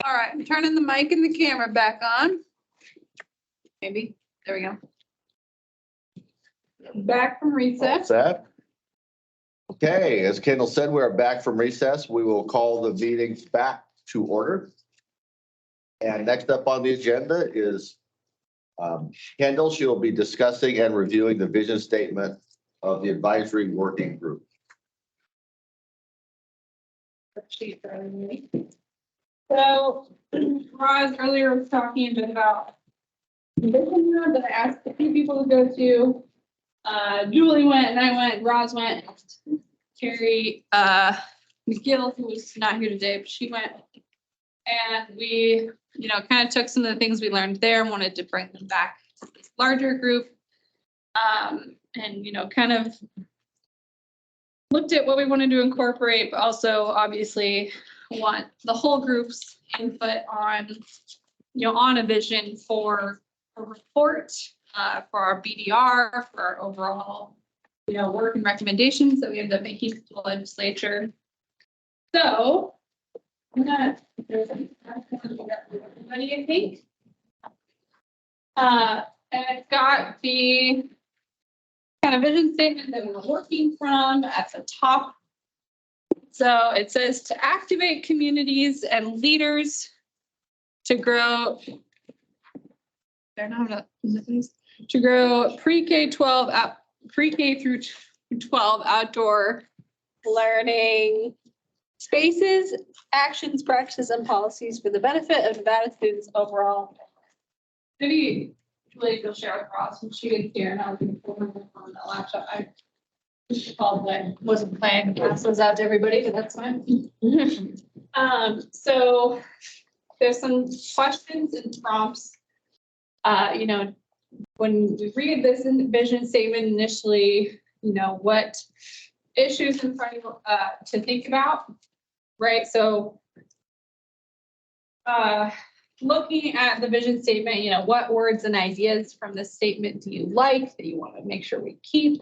All right, I'm turning the mic and the camera back on. Maybe, there we go. Back from recess. Set. Okay, as Kendall said, we are back from recess. We will call the meeting back to order. And next up on the agenda is Kendall. She will be discussing and reviewing the vision statement of the advisory working group. So Roz earlier was talking a bit about the vision board that I asked a few people to go to. Julie went and I went, Roz went, Carrie, McGill, who was not here today, but she went. And we, kind of took some of the things we learned there and wanted to bring them back to this larger group. And, kind of looked at what we wanted to incorporate, but also obviously want the whole group's input on, on a vision for a report, for our BDR, for our overall, work and recommendations that we end up making to the legislature. So I'm gonna, what do you think? And it's got the kind of vision statement that we're working from at the top. So it says to activate communities and leaders to grow. They're not to grow pre-K 12 pre-K through 12 outdoor learning spaces, actions, practices, and policies for the benefit of Nevada students overall. Maybe Julie will share with Ross when she gets here, and I'll be on the laptop. I called that wasn't planning to pass those out to everybody, but that's fine. So there's some questions and prompts. When we read this in the vision statement initially, what issues in front of to think about, right? So looking at the vision statement, what words and ideas from this statement do you like that you want to make sure we keep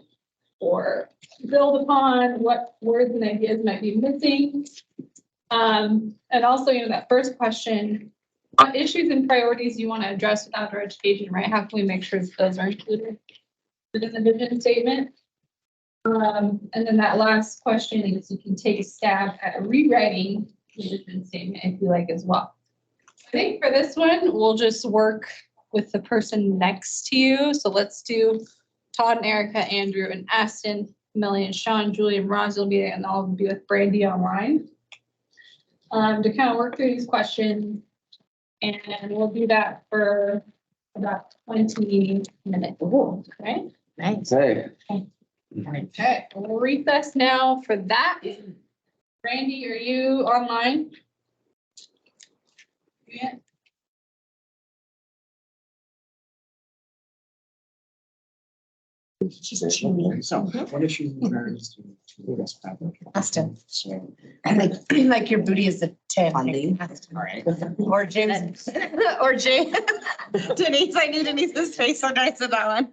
or build upon? What words and ideas might be missing? And also, that first question, what issues and priorities you want to address with outdoor education, right? How can we make sure that those are included within the vision statement? And then that last question is you can take a stab at rewriting the vision statement if you like as well. I think for this one, we'll just work with the person next to you. So let's do Todd and Erica, Andrew and Aston, Millie and Sean, Julie and Roz will be there, and I'll be with Brandy online to kind of work through these questions. And we'll do that for about 20 minutes. Okay. Nice. Okay. Okay, we'll recess now for that. Brandy, are you online? Yeah. So, What issues and priorities do this Austin, like your booty is a 10. All right. Or James, or Jay. Denise, I knew Denise's face so nice in that one.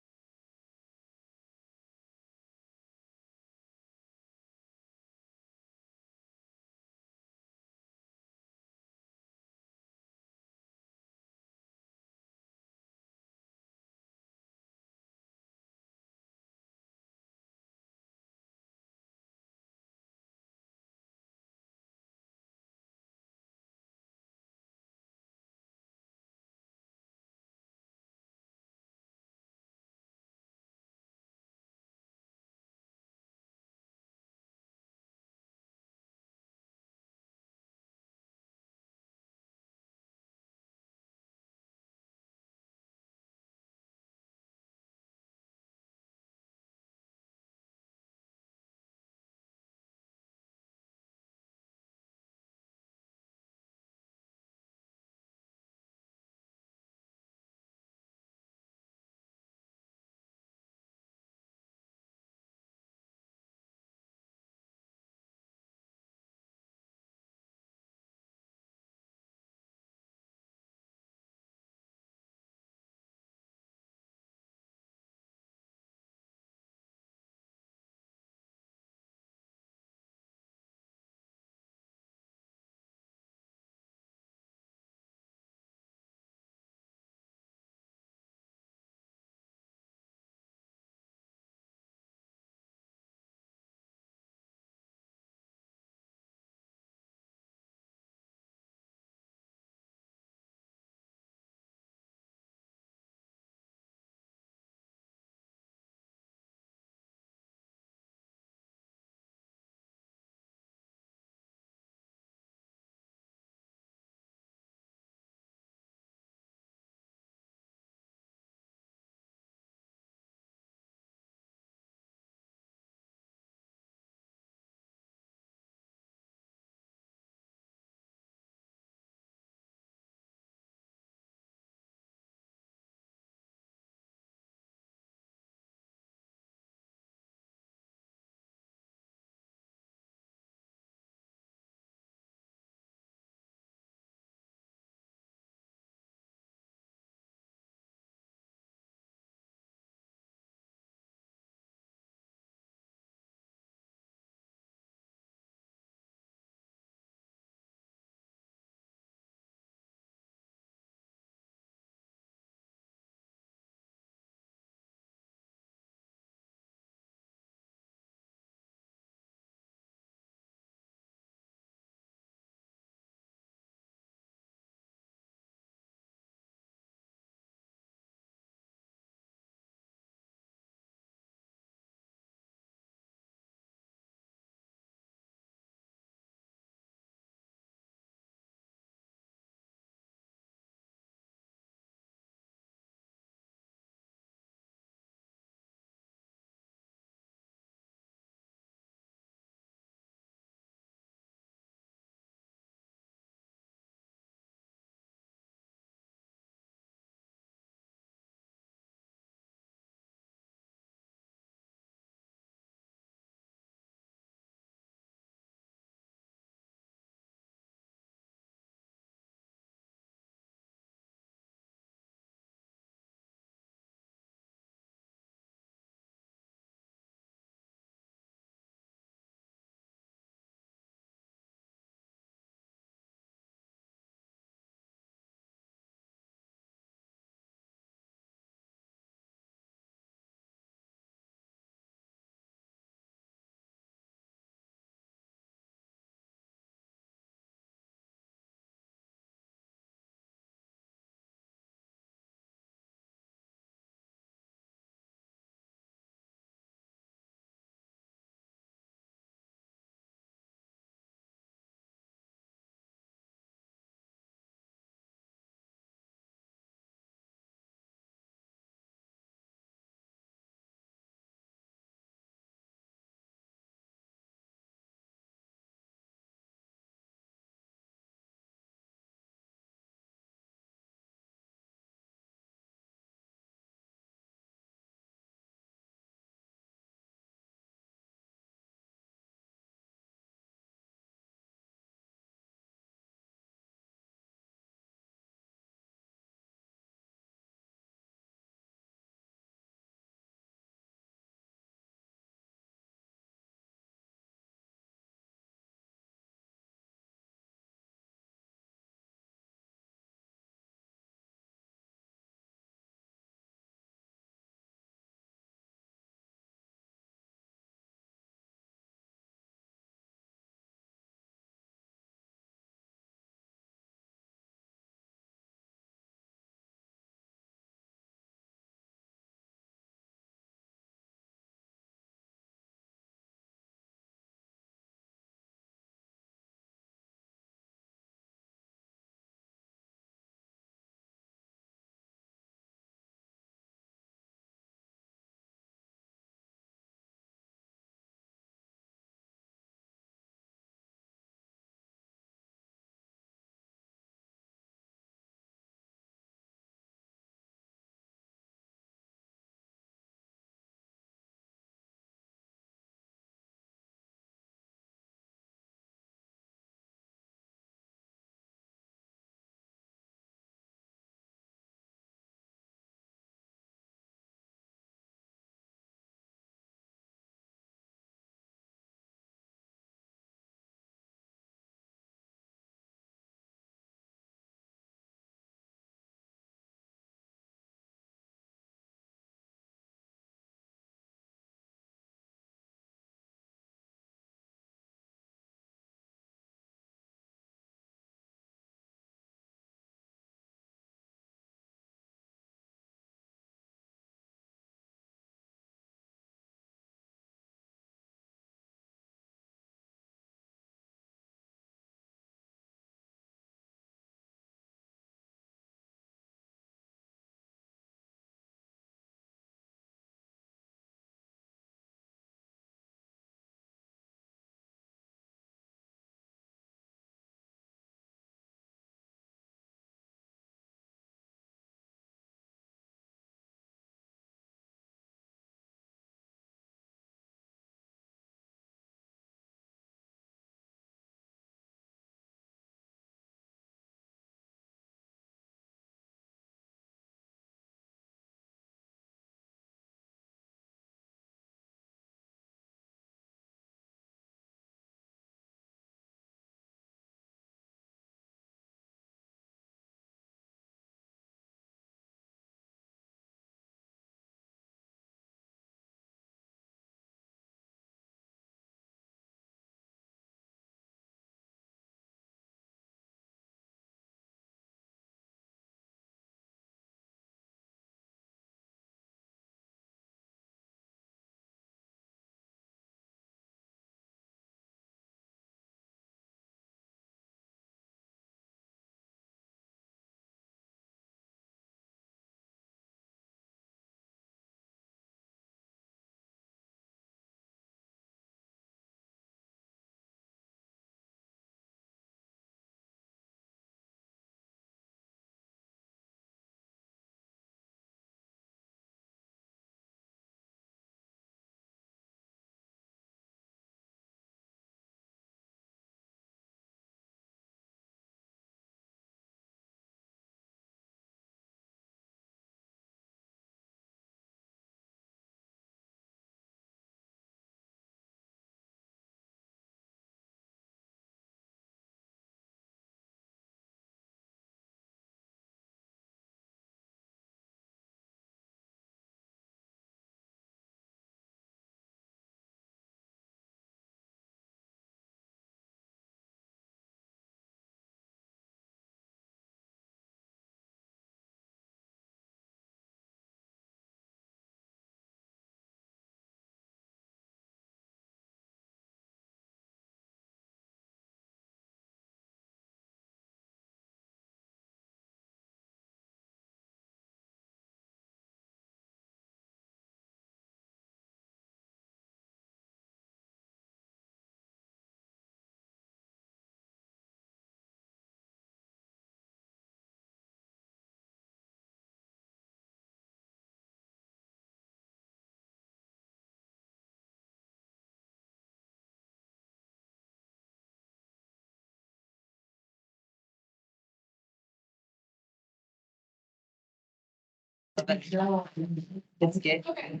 It's good. Okay.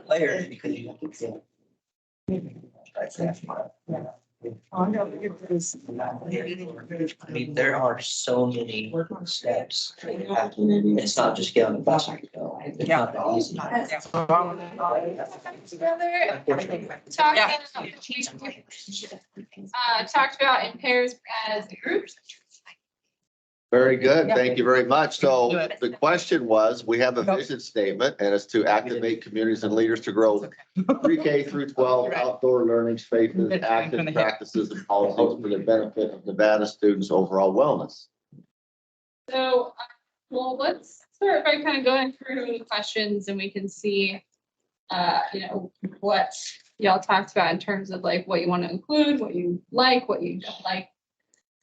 Layers because you have to feel. I mean, there are so many steps. It's not just get on the bus and go. It's not that easy. Together, talked about in pairs as a group. Very good. Thank you very much. So the question was, we have a vision statement and it's to activate communities and leaders to grow pre-K through 12 outdoor learning spaces, active practices and policies for the benefit of Nevada students' overall wellness. So, well, let's start by kind of going through the questions and we can see, what y'all talked about in terms of like what you want to include, what you like, what you don't like.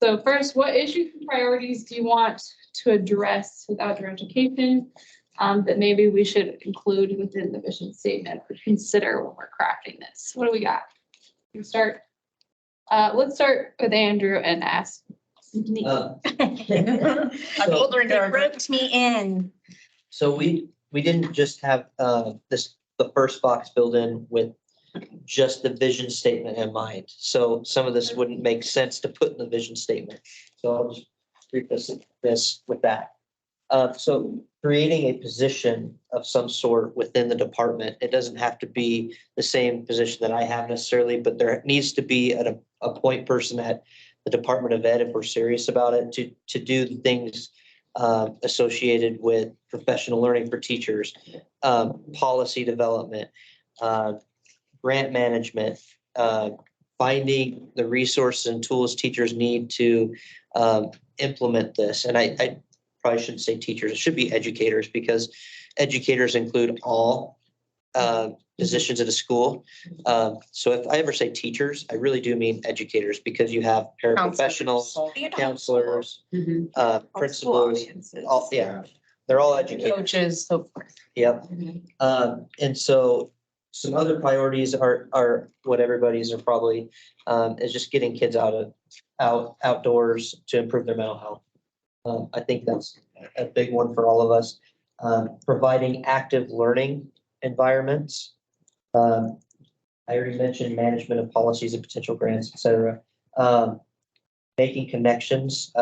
So first, what issues and priorities do you want to address with outdoor education that maybe we should include within the vision statement or consider when we're crafting this? What do we got? Let's start with Andrew and ask. So- They roped me in. So we didn't just have the first box filled in with just the vision statement in mind. So some of this wouldn't make sense to put in the vision statement. So I'll just read this with that. So creating a position of some sort within the department, it doesn't have to be the same position that I have necessarily, but there needs to be a point person at the Department of Ed, if we're serious about it, to do the things associated with professional learning for teachers, policy development, grant management, finding the resources and tools teachers need to implement this. And I probably shouldn't say teachers, it should be educators, because educators include all positions at a school. So if I ever say teachers, I really do mean educators, because you have paraprofessionals, counselors, principals, all, yeah, they're all educators. Coaches, so forth. Yep. And so some other priorities are what everybody's are probably, is just getting kids outdoors to improve their mental health. I think that's a big one for all of us. Providing active learning environments. I already mentioned management of policies and potential grants, et cetera. Making connections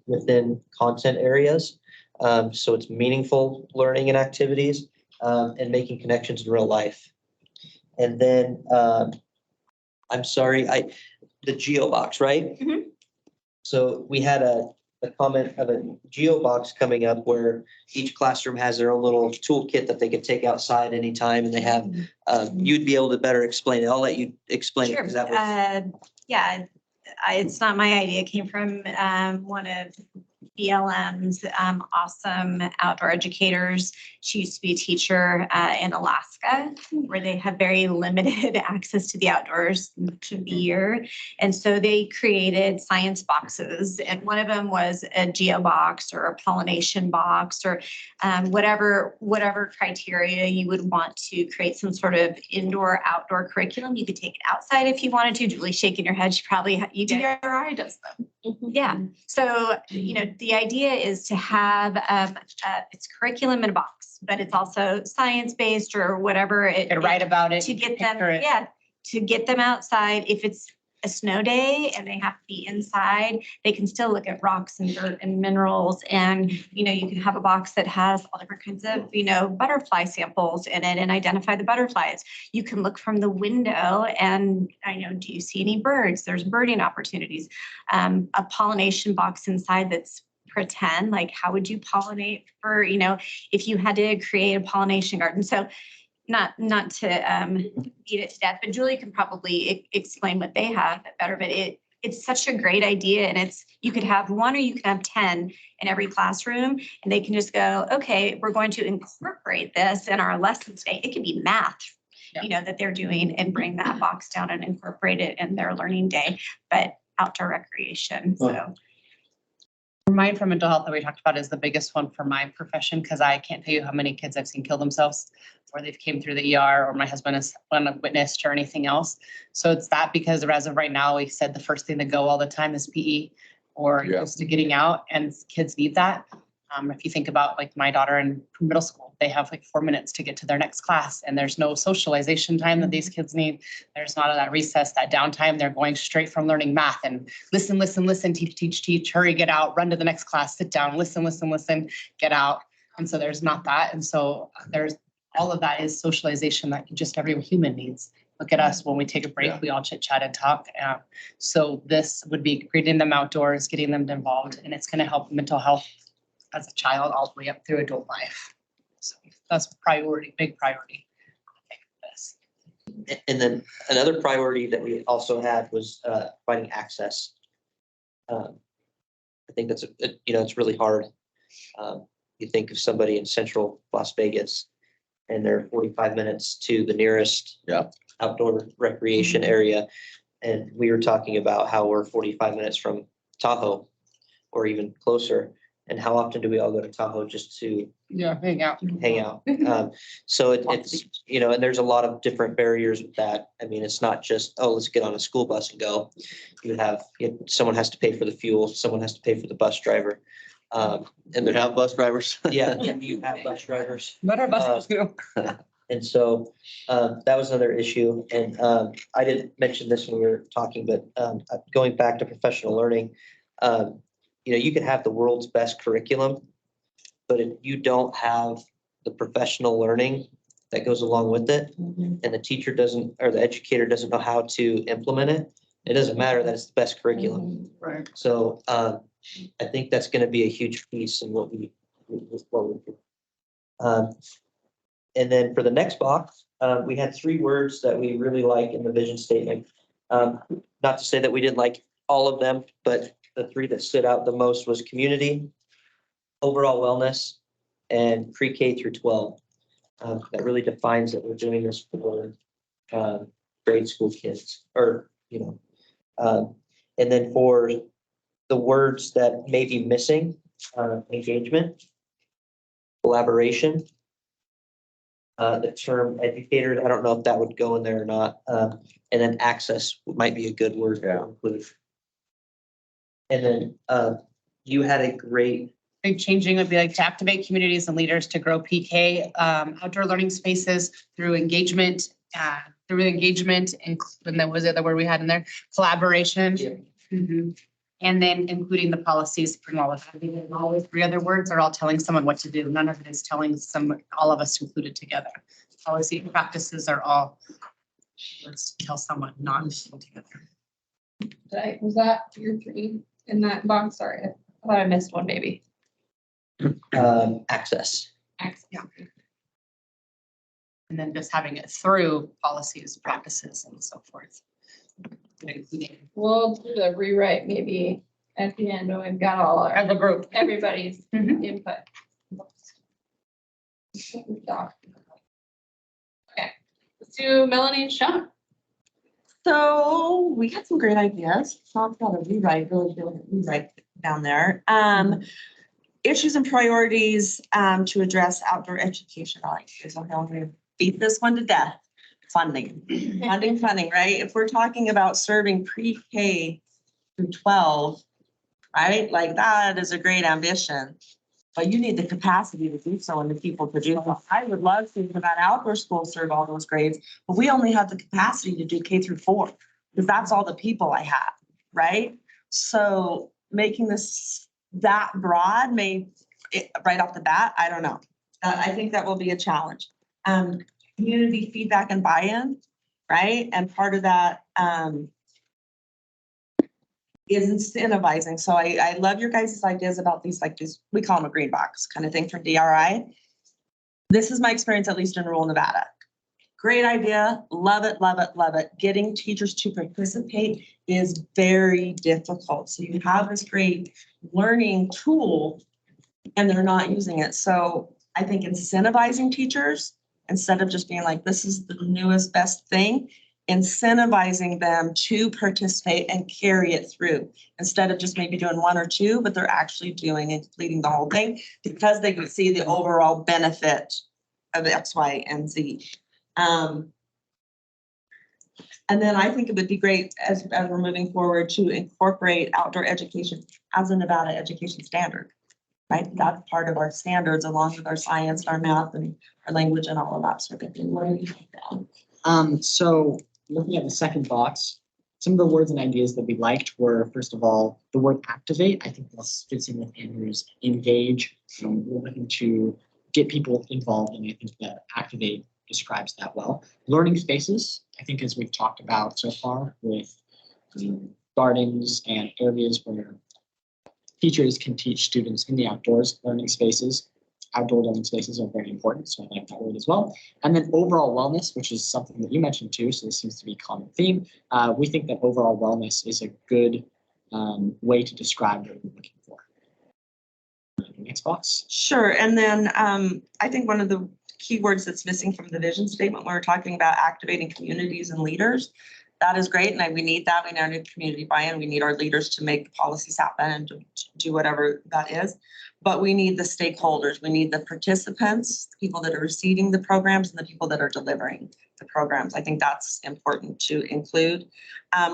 within content areas. So it's meaningful learning and activities, and making connections in real life. And then, I'm sorry, the Geo box, right? Mhm. So we had a comment of a Geo box coming up where each classroom has their own little toolkit that they could take outside anytime, and they have, you'd be able to better explain it. I'll let you explain it. Sure. 'Cause that was, Yeah, it's not my idea. It came from one of BLM's awesome outdoor educators. She used to be a teacher in Alaska, where they have very limited access to the outdoors much of the year. And so they created science boxes, and one of them was a geo box or a pollination box or whatever criteria you would want to create some sort of indoor outdoor curriculum. You could take it outside if you wanted to. Julie's shaking her head. She probably DRI does them. yeah. So, the idea is to have it's curriculum in a box, but it's also science-based or whatever. And write about it. To get them, picture it. yeah, to get them outside. If it's a snow day and they have to be inside, they can still look at rocks and dirt and minerals. And, you can have a box that has all different kinds of, butterfly samples in it and identify the butterflies. You can look from the window and do you see any birds? There's birding opportunities. A pollination box inside that's pretend, like how would you pollinate for, if you had to create a pollination garden. So not to beat it to death, but Julie can probably explain what they have better, but it's such a great idea. And you could have one or you can have 10 in every classroom, and they can just go, okay, we're going to incorporate this in our lesson today. It could be math, that they're doing, and bring that box down and incorporate it in their learning day, but outdoor recreation. So. Mine for mental health that we talked about is the biggest one for my profession, because I can't tell you how many kids I've seen kill themselves, or they've came through the ER, or my husband has witnessed, or anything else. So it's that, because as of right now, we said the first thing to go all the time is PE, or Yeah. close to getting out, and kids need that. If you think about like my daughter in middle school, they have like 4 minutes to get to their next class and there's no socialization time that these kids need. There's not that recess, that downtime. They're going straight from learning math and listen, teach, hurry, get out, run to the next class, sit down, listen, get out. And so there's not that. And so there's all of that is socialization that just every human needs. Look at us when we take a break, Yeah. we all chit chat and talk. So this would be getting them outdoors, getting them involved, and it's going to help mental health as a child all the way up through adult life. So that's priority, big priority. Yes. And then another priority that we also had was finding access. I think that's, it's really hard. You think of somebody in central Las Vegas and they're 45 minutes to the nearest outdoor recreation area. And we were talking about how we're 45 minutes from Tahoe or even closer. And how often do we all go to Tahoe just to Hang out. hang out? So it's, and there's a lot of different barriers with that. I mean, it's not just, oh, let's get on a school bus and go. Someone has to pay for the fuel, someone has to pay for the bus driver. And We then, have bus drivers. yeah, you have bus drivers. But our buses do. And so that was another issue. And I didn't mention this when we were talking, but going back to professional learning, you can have the world's best curriculum, but if you don't have the professional learning that goes along with it, and the teacher doesn't, or the educator doesn't know how to implement it, it doesn't matter that it's the best curriculum. Right. So I think that's going to be a huge piece in what we do. And then for the next box, we had 3 words that we really like in the vision statement. Not to say that we didn't like all of them, but the 3 that stood out the most was community, overall wellness, and pre-K through 12. That really defines that we're doing this for grade school kids, and then for the words that may be missing, engagement, collaboration, the term educator, I don't know if that would go in there or not. And then access might be a good word to include. And then you had a great, Big changing would be like to activate communities and leaders to grow PK, outdoor learning spaces through engagement, and then was it the word we had in there? Collaboration. Yeah. Mhm. And then including the policies from all of that. Because all those 3 other words are all telling someone what to do. None of it is telling all of us included together. Policy and practices are all, let's tell someone not together. Was that your 3 in that box? Sorry, I thought I missed one maybe. access. Yeah. And then just having it through policies, practices, and so forth. We'll do the rewrite maybe at the end when we've got all As a group. everybody's Mhm. input. Okay, let's do Melanie and Sean. So we had some great ideas. Sean's got a really good rewrite down there. Issues and priorities to address outdoor education. I like this. I'm going to beat this one to death. Funding, right? If we're talking about serving pre-K through 12, right? Like that is a great ambition. But you need the capacity to do so and the people to do so. I would love to see that outdoor schools serve all those grades, but we only have the capacity to do K through 4 because that's all the people I have, right? So making this that broad right off the bat, I don't know. I think that will be a challenge. Community feedback and buy-in, right? And part of that is incentivizing. So I love your guys' ideas about these, we call them a green box kind of thing from DRI. This is my experience, at least in rural Nevada. Great idea. Love it, love it, love it. Getting teachers to participate is very difficult. So you have this great learning tool and they're not using it. So I think incentivizing teachers instead of just being like, this is the newest best thing, incentivizing them to participate and carry it through instead of just maybe doing 1 or 2, but they're actually doing and completing the whole thing because they can see the overall benefit of X, Y, and Z. And then I think it would be great as we're moving forward to incorporate outdoor education as a Nevada education standard. right? That's part of our standards along with our science, our math and our language and all of that sort of thing. What do you think, Dan? So looking at the second box, some of the words and ideas that we liked were, first of all, the word activate. I think this fits in with Andrew's engage. We're looking to get people involved, and I think that activate describes that well. Learning spaces, I think, as we've talked about so far, with gardens and areas where teachers can teach students in the outdoors. Learning spaces, outdoor learning spaces are very important, so I like that word as well. And then overall wellness, which is something that you mentioned too, so this seems to be a common theme. We think that overall wellness is a good way to describe what we're looking for. Next box. Sure. And then I think one of the key words that's missing from the vision statement, when we're talking about activating communities and leaders, that is great. And we need that. We now need community buy-in. We need our leaders to make the policies happen and to do whatever that is. But we need the stakeholders. We need the participants, the people that are receiving the programs and the people that are delivering the programs. I think that's important to include.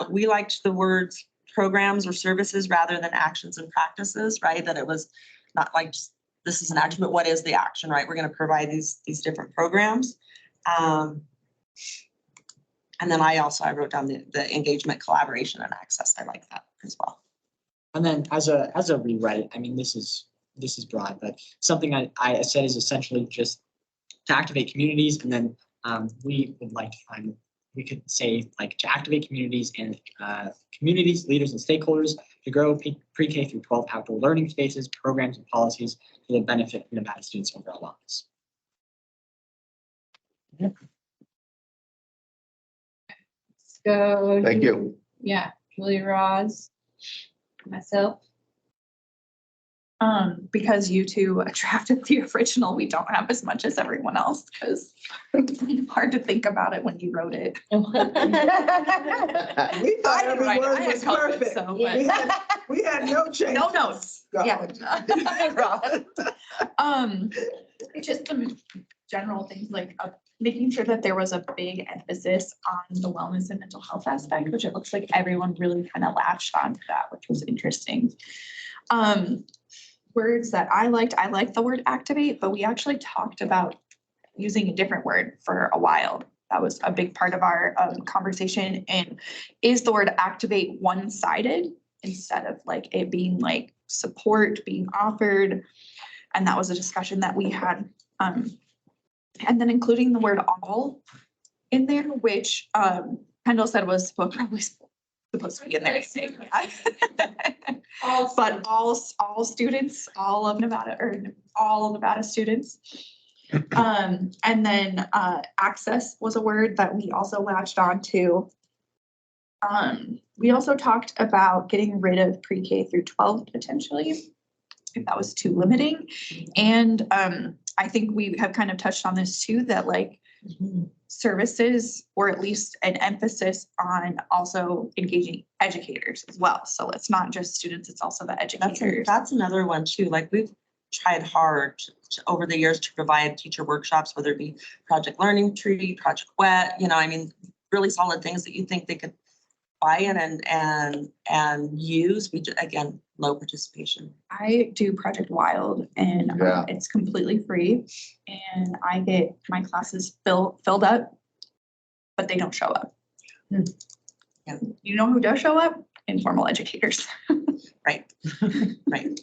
We liked the words programs or services rather than actions and practices, right? That it was not like just, this is an action, but what is the action, right? We're going to provide these different programs. And then I wrote down the engagement, collaboration, and access. I like that as well. And then as a rewrite, I mean, this is broad, but something I said is essentially just to activate communities, and then we would like to find, we could say like to activate communities and communities, leaders, and stakeholders to grow pre-K through 12 outdoor learning spaces, programs, and policies for the benefit of Nevada students' overall wellness. Yeah. So. Thank you. Yeah, Julie Roz, myself. Because you two drafted the original, we don't have as much as everyone else because it's hard to think about it when you wrote it. We I thought didn't every write it. I word had was COVID, perfect. so, We had no change. No notes. Yeah. Just some general things like making sure that there was a big emphasis on the wellness and mental health aspect, which it looks like everyone really kind of latched onto that, which was interesting. Words that I liked the word activate, but we actually talked about using a different word for a while. That was a big part of our conversation. And is the word activate one-sided instead of like it being like support being offered? And that was a discussion that we had. And then including the word all in there, which Kendall said was probably supposed to be in there. But all students, all of Nevada, or all Nevada students. And then access was a word that we also latched on to. We also talked about getting rid of pre-K through 12 potentially, if that was too limiting. And I think we have kind of touched on this too, that like services, or at least an emphasis on also engaging educators as well. So it's not just students, it's also the educators. That's another one too. Like we've tried hard over the years to provide teacher workshops, whether it be Project Learning Tree, Project Wet, I mean, really solid things that you think they could buy in and use. We just, again, low participation. I do Project Wild and Yeah. it's completely free and I get my classes filled up, but they don't show up. Yeah. You know who does show up? Informal educators. Right. Right.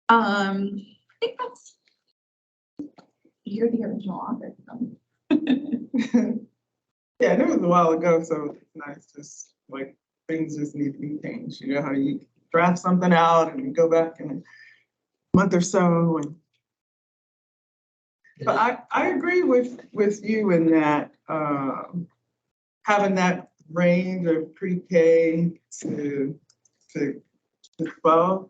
I think that's, you're the original author. Yeah, and it was a while ago, so it's nice, just like things just need to be changed. You know how you draft something out and you go back in a month or so. But I agree with you in that having that range of pre-K to 12,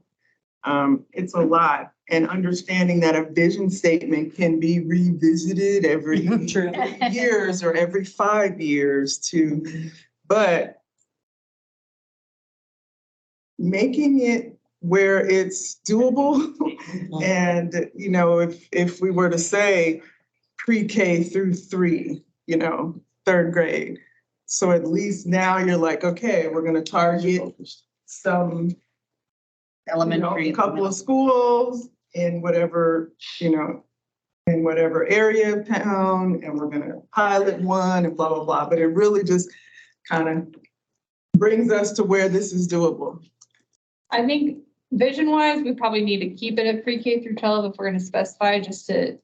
it's a lot. And understanding that a vision statement can be revisited every years or every 5 years but making it where it's doable. And, if we were to say pre-K through 3, 3rd grade. So at least now you're like, okay, we're going to target some Elementary. A couple of schools in whatever, in whatever area of town, and we're gonna pilot one and blah, blah, blah. But it really just kind of brings us to where this is doable. I think vision wise, we probably need to keep it at pre-K through 12 if we're gonna specify, just to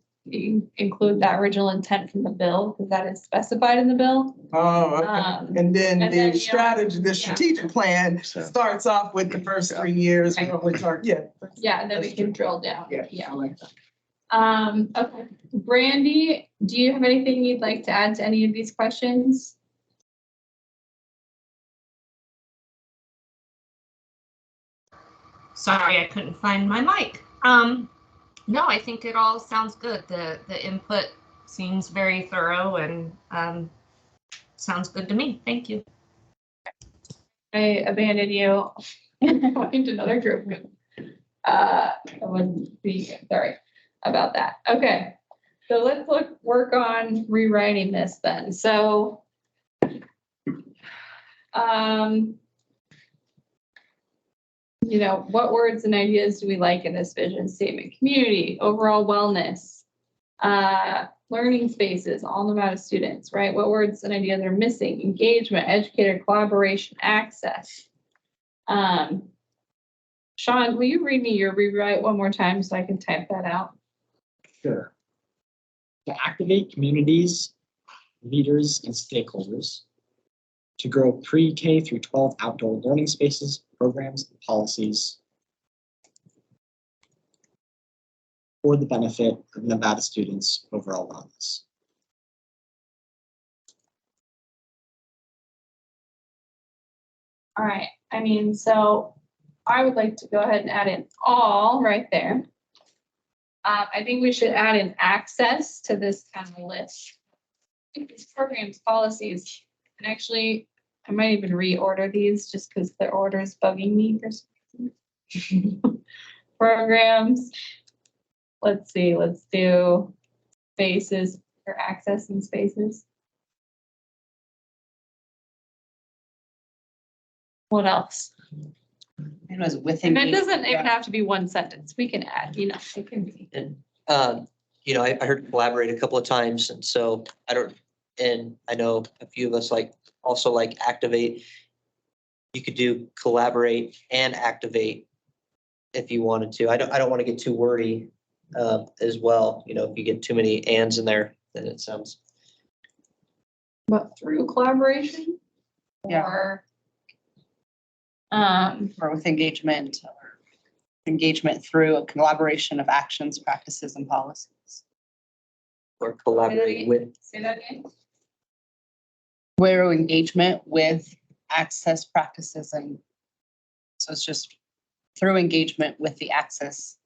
include that original intent from the bill, because that is specified in the bill. Oh, okay. And then and then, the strategy, the strategic plan So- starts off with the first 3 years. Right. Which are, yeah. Yeah, and then we That's can true. drill down. Yeah, I like that. Okay. Brandy, do you have anything you'd like to add to any of these questions? Sorry, I couldn't find my mic. No, I think it all sounds good. The input seems very thorough and sounds good to me. Thank you. I abandoned you. Find another group. I wouldn't be sorry about that. Okay. So let's work on rewriting this then. So, what words and ideas do we like in this vision statement? Community, overall wellness, learning spaces, all Nevada students, right? What words and ideas are missing? Engagement, educator, collaboration, access. Sean, will you read me your rewrite one more time so I can type that out? Sure. To activate communities, leaders, and stakeholders to grow pre-K through 12 outdoor learning spaces, programs, and policies for the benefit of Nevada students' overall wellness. All right. I mean, so I would like to go ahead and add in all right there. I think we should add in access to this kind of list. I think these programs, policies, and actually, I might even reorder these just because their order is bugging me for some reason. Programs. Let's see, let's do spaces for access and spaces. What else? It was within. And it doesn't even have to be one sentence. We can add, it can be. And, I heard collaborate a couple of times, and so I know a few of us also like activate. You could do collaborate and activate if you wanted to. I don't want to get too wordy as well. If you get too many ands in there, then it sounds. But through collaboration? Yeah. Or Or with engagement through a collaboration of actions, practices, and policies. Or collaborate with. say that again? Where engagement with access practices and so it's just through engagement with the access.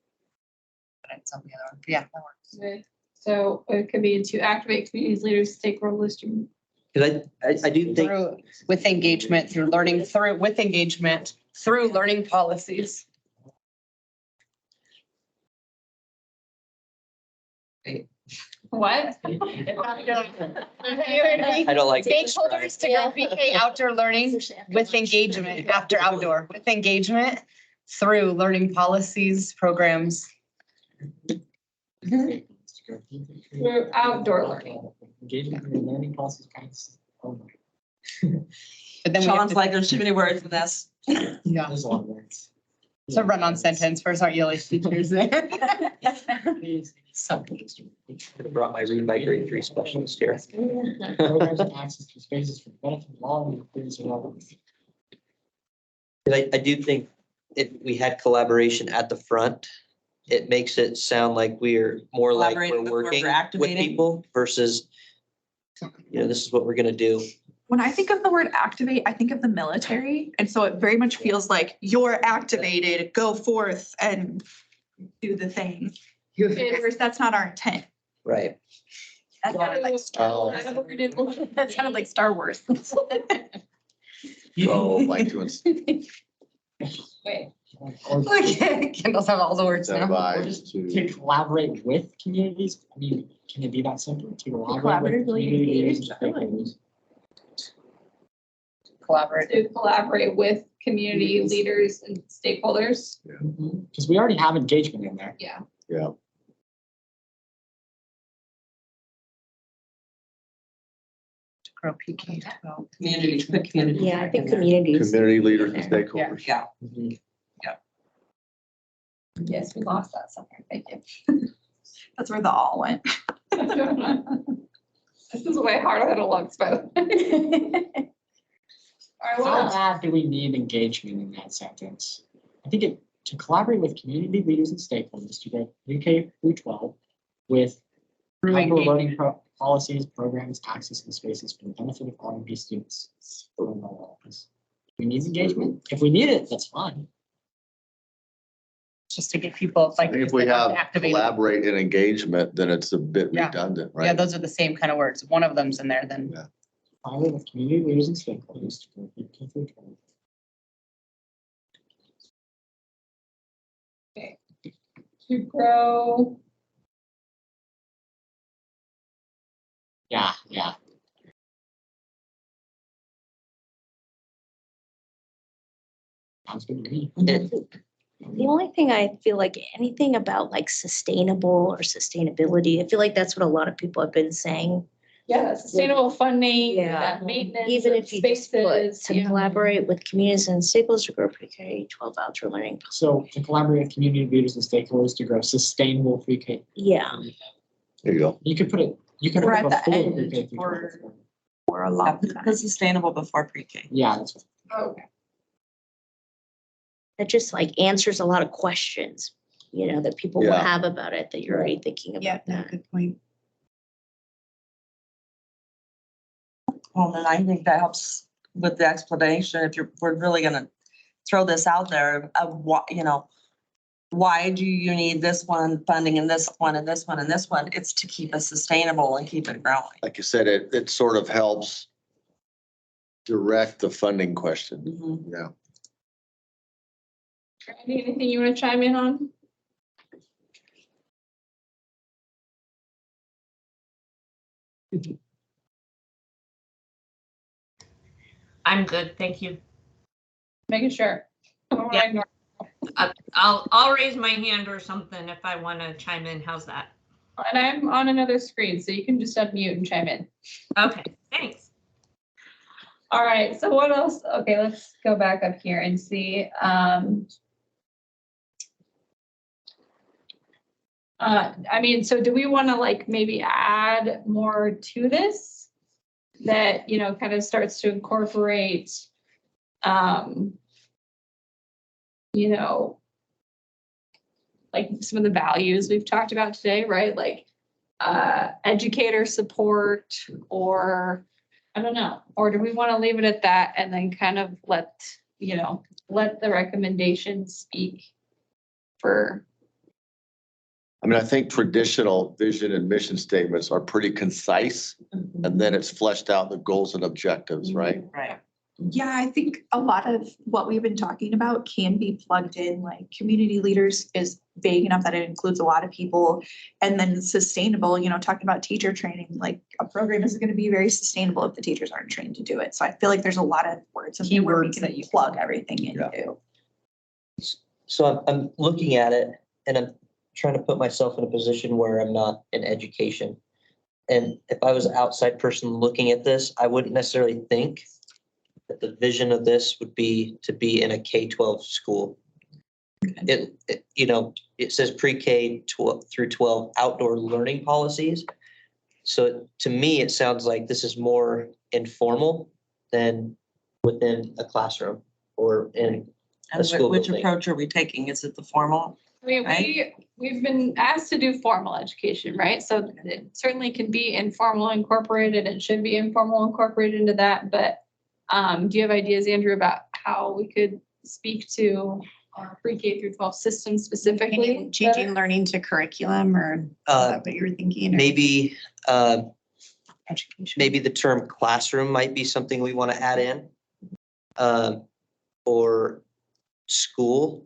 But it's on the other one. Yeah, that works. So it could be to activate communities, leaders, stakeholders. Because I do think. Through, with engagement, through learning, with engagement, through learning policies. What? I don't like. Stakeholders to go BK outdoor learning with engagement after outdoor, with engagement through learning policies, programs. Through outdoor learning. Engagement in learning policies, practices. Oh my. But then we have Sean's to, like, there's too many words in this. Yeah, there's a lot of words. it's a run-on sentence. Where's our ELA teachers there? I brought my read by grade 3 specialist here. Programs and access to spaces for the benefit of all employees and all. I do think if we had collaboration at the front, it makes it sound like we're more like we're Collaborating before we're working with activating. people versus, this is what we're gonna do. When I think of the word activate, I think of the military. And so it very much feels like you're activated, go forth and do the thing. Whereas that's not our intent. Right. That sounded like Oh. that sounded like Star Wars. Oh, like doing Wait, Kendall's have all the words now. advise To to. collaborate with communities, I mean, can it be that simple? To collaborate with Collaboratively community leaders engage, and stakeholders? Collaborate. to collaborate with community leaders and stakeholders. Because we already have engagement in there. Yeah. Yeah. To grow PK 12. Community, put community. Yeah, I think in there. communities. Community leaders and Yeah. stakeholders. Yeah. Mhm. Yes, we lost that somewhere. Thank you. That's where the all went. This is way harder than it looks, by the way. All right, what How else? bad do we need engagement in that sentence? I think to collaborate with community leaders and stakeholders to go pre-K through 12 with outdoor learning policies, programs, access, and spaces for the benefit of R&D students. We need engagement. If we need it, that's fine. Just to get people I like. think if we have activated. collaborate and engagement, then it's a bit Yeah. redundant, Yeah, right? those are the same kind of words. One of them's in there, then. Yeah. Collaborate with community leaders and stakeholders to go pre-K through 12. To grow. Yeah, yeah. Sounds good to me. The only thing I feel like anything about like sustainable or sustainability, I feel like that's what a lot of people have been saying. Yeah, sustainable funding, Yeah. maintenance. Even of if you just put spaces, to yeah. collaborate with communities and stakeholders to grow pre-K 12 outdoor learning. So to collaborate with community leaders and stakeholders to grow sustainable pre-K. Yeah, There you go. You could put it, you could Or put at the before end, pre-K through or- 12. For a long The time. sustainable before pre-K. Yeah, that's what. Okay. that just like answers a lot of questions, that people will Yeah. have about it, that you're already thinking Yeah, about no, that. good point. Well, then I think that helps with the explanation. If we're really gonna throw this out there of what, why do you need this one funding and this one and this one and this one? It's to keep us sustainable and keep it growing. Like you said, it sort of helps direct the funding question. Mhm. Yeah. Randy, anything you want to chime in on? I'm good, thank you. Making sure. I don't wanna Yeah. ignore- I'll raise my hand or something if I want to chime in. How's that? And I'm on another screen, so you can just unmute and chime in. Okay, thanks. All right, so what else? Okay, let's go back up here and see. So do we want to like maybe add more to this? That, kind of starts to incorporate, like some of the values we've talked about today, right? Like, educator support, or I don't know, or do we want to leave it at that and then kind of let the recommendations speak for, I mean, I think traditional vision and mission statements are pretty concise, and then it's fleshed out the goals and objectives, right? Right. Yeah, I think a lot of what we've been talking about can be plugged in, like community leaders is vague enough that it includes a lot of people. And then sustainable, talking about teacher training, like a program isn't going to be very sustainable if the teachers aren't trained to do it. So I feel like there's a lot of words in there where we Keywords can that you- plug everything Yeah. into. So I'm looking at it and I'm trying to put myself in a position where I'm not in education. And if I was an outside person looking at this, I wouldn't necessarily think that the vision of this would be to be in a K-12 school. It says pre-K 12 through 12 outdoor learning policies. So to me, it sounds like this is more informal than within a classroom or in a And school which building. approach are we taking? Is it the formal? I mean, we've been asked to do formal education, right? So it certainly can be informal incorporated and should be informal incorporated into that, but do you have ideas, Andrew, about how we could speak to our pre-K through 12 system specifically? Changing learning to curriculum, or is that what you were thinking? or Maybe, Education. maybe the term classroom might be something we want to add in. Or school,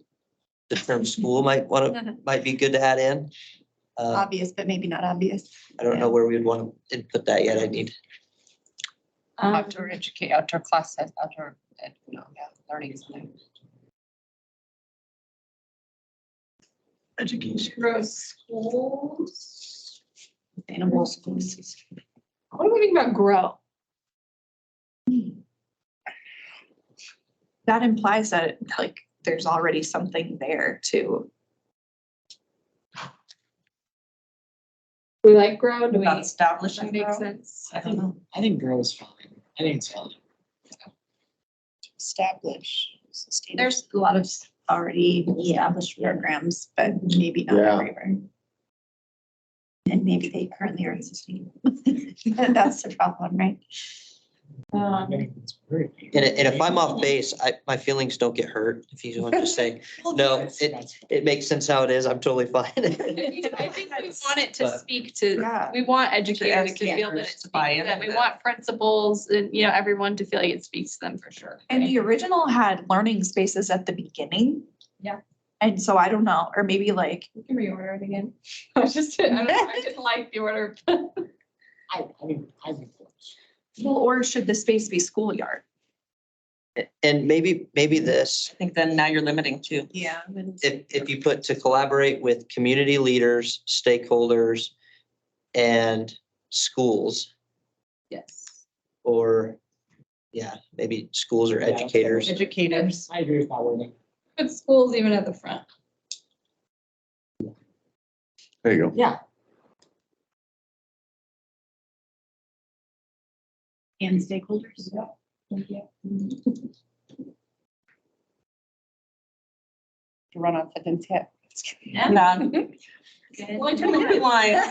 the term school might be good to add in. Obvious, but maybe not obvious. I don't know where we'd want to input that yet. I need, Outdoor classes, outdoor learning. Education. Grow schools. Animal schools. What do we think about grow? That implies that like there's already something there too. We like grow, do we? About That establishing makes growth. sense. I think grow is fine. I think it's fine. Establish. There's a lot of already established programs, but maybe not Yeah. everywhere. And maybe they currently are existing. That's the problem, right? I think it's very. And if I'm off base, my feelings don't get hurt. If you want to just say, no, it makes sense how it is. I'm totally fine. I think we want it to But- speak to, Yeah. we want educators to feel that it educators speaks to buy to them. into We it. want principals and, you know, everyone to feel like it speaks to them for sure. And the original had learning spaces at the beginning. Yeah. And so I don't know, or maybe like, We can reorder it again. I was just, I don't know, I didn't like the order. I think close. well, or should the space be schoolyard? And maybe this, I think then now you're limiting too. Yeah. if you put to collaborate with community leaders, stakeholders, and schools, Yes. or, yeah, maybe schools or Yeah, that's educators. fair. Educators. I agree with that wording. Put schools even at the front. There you go. Yeah. And stakeholders. To run on sentence yet. None. Only two Three lines. lines.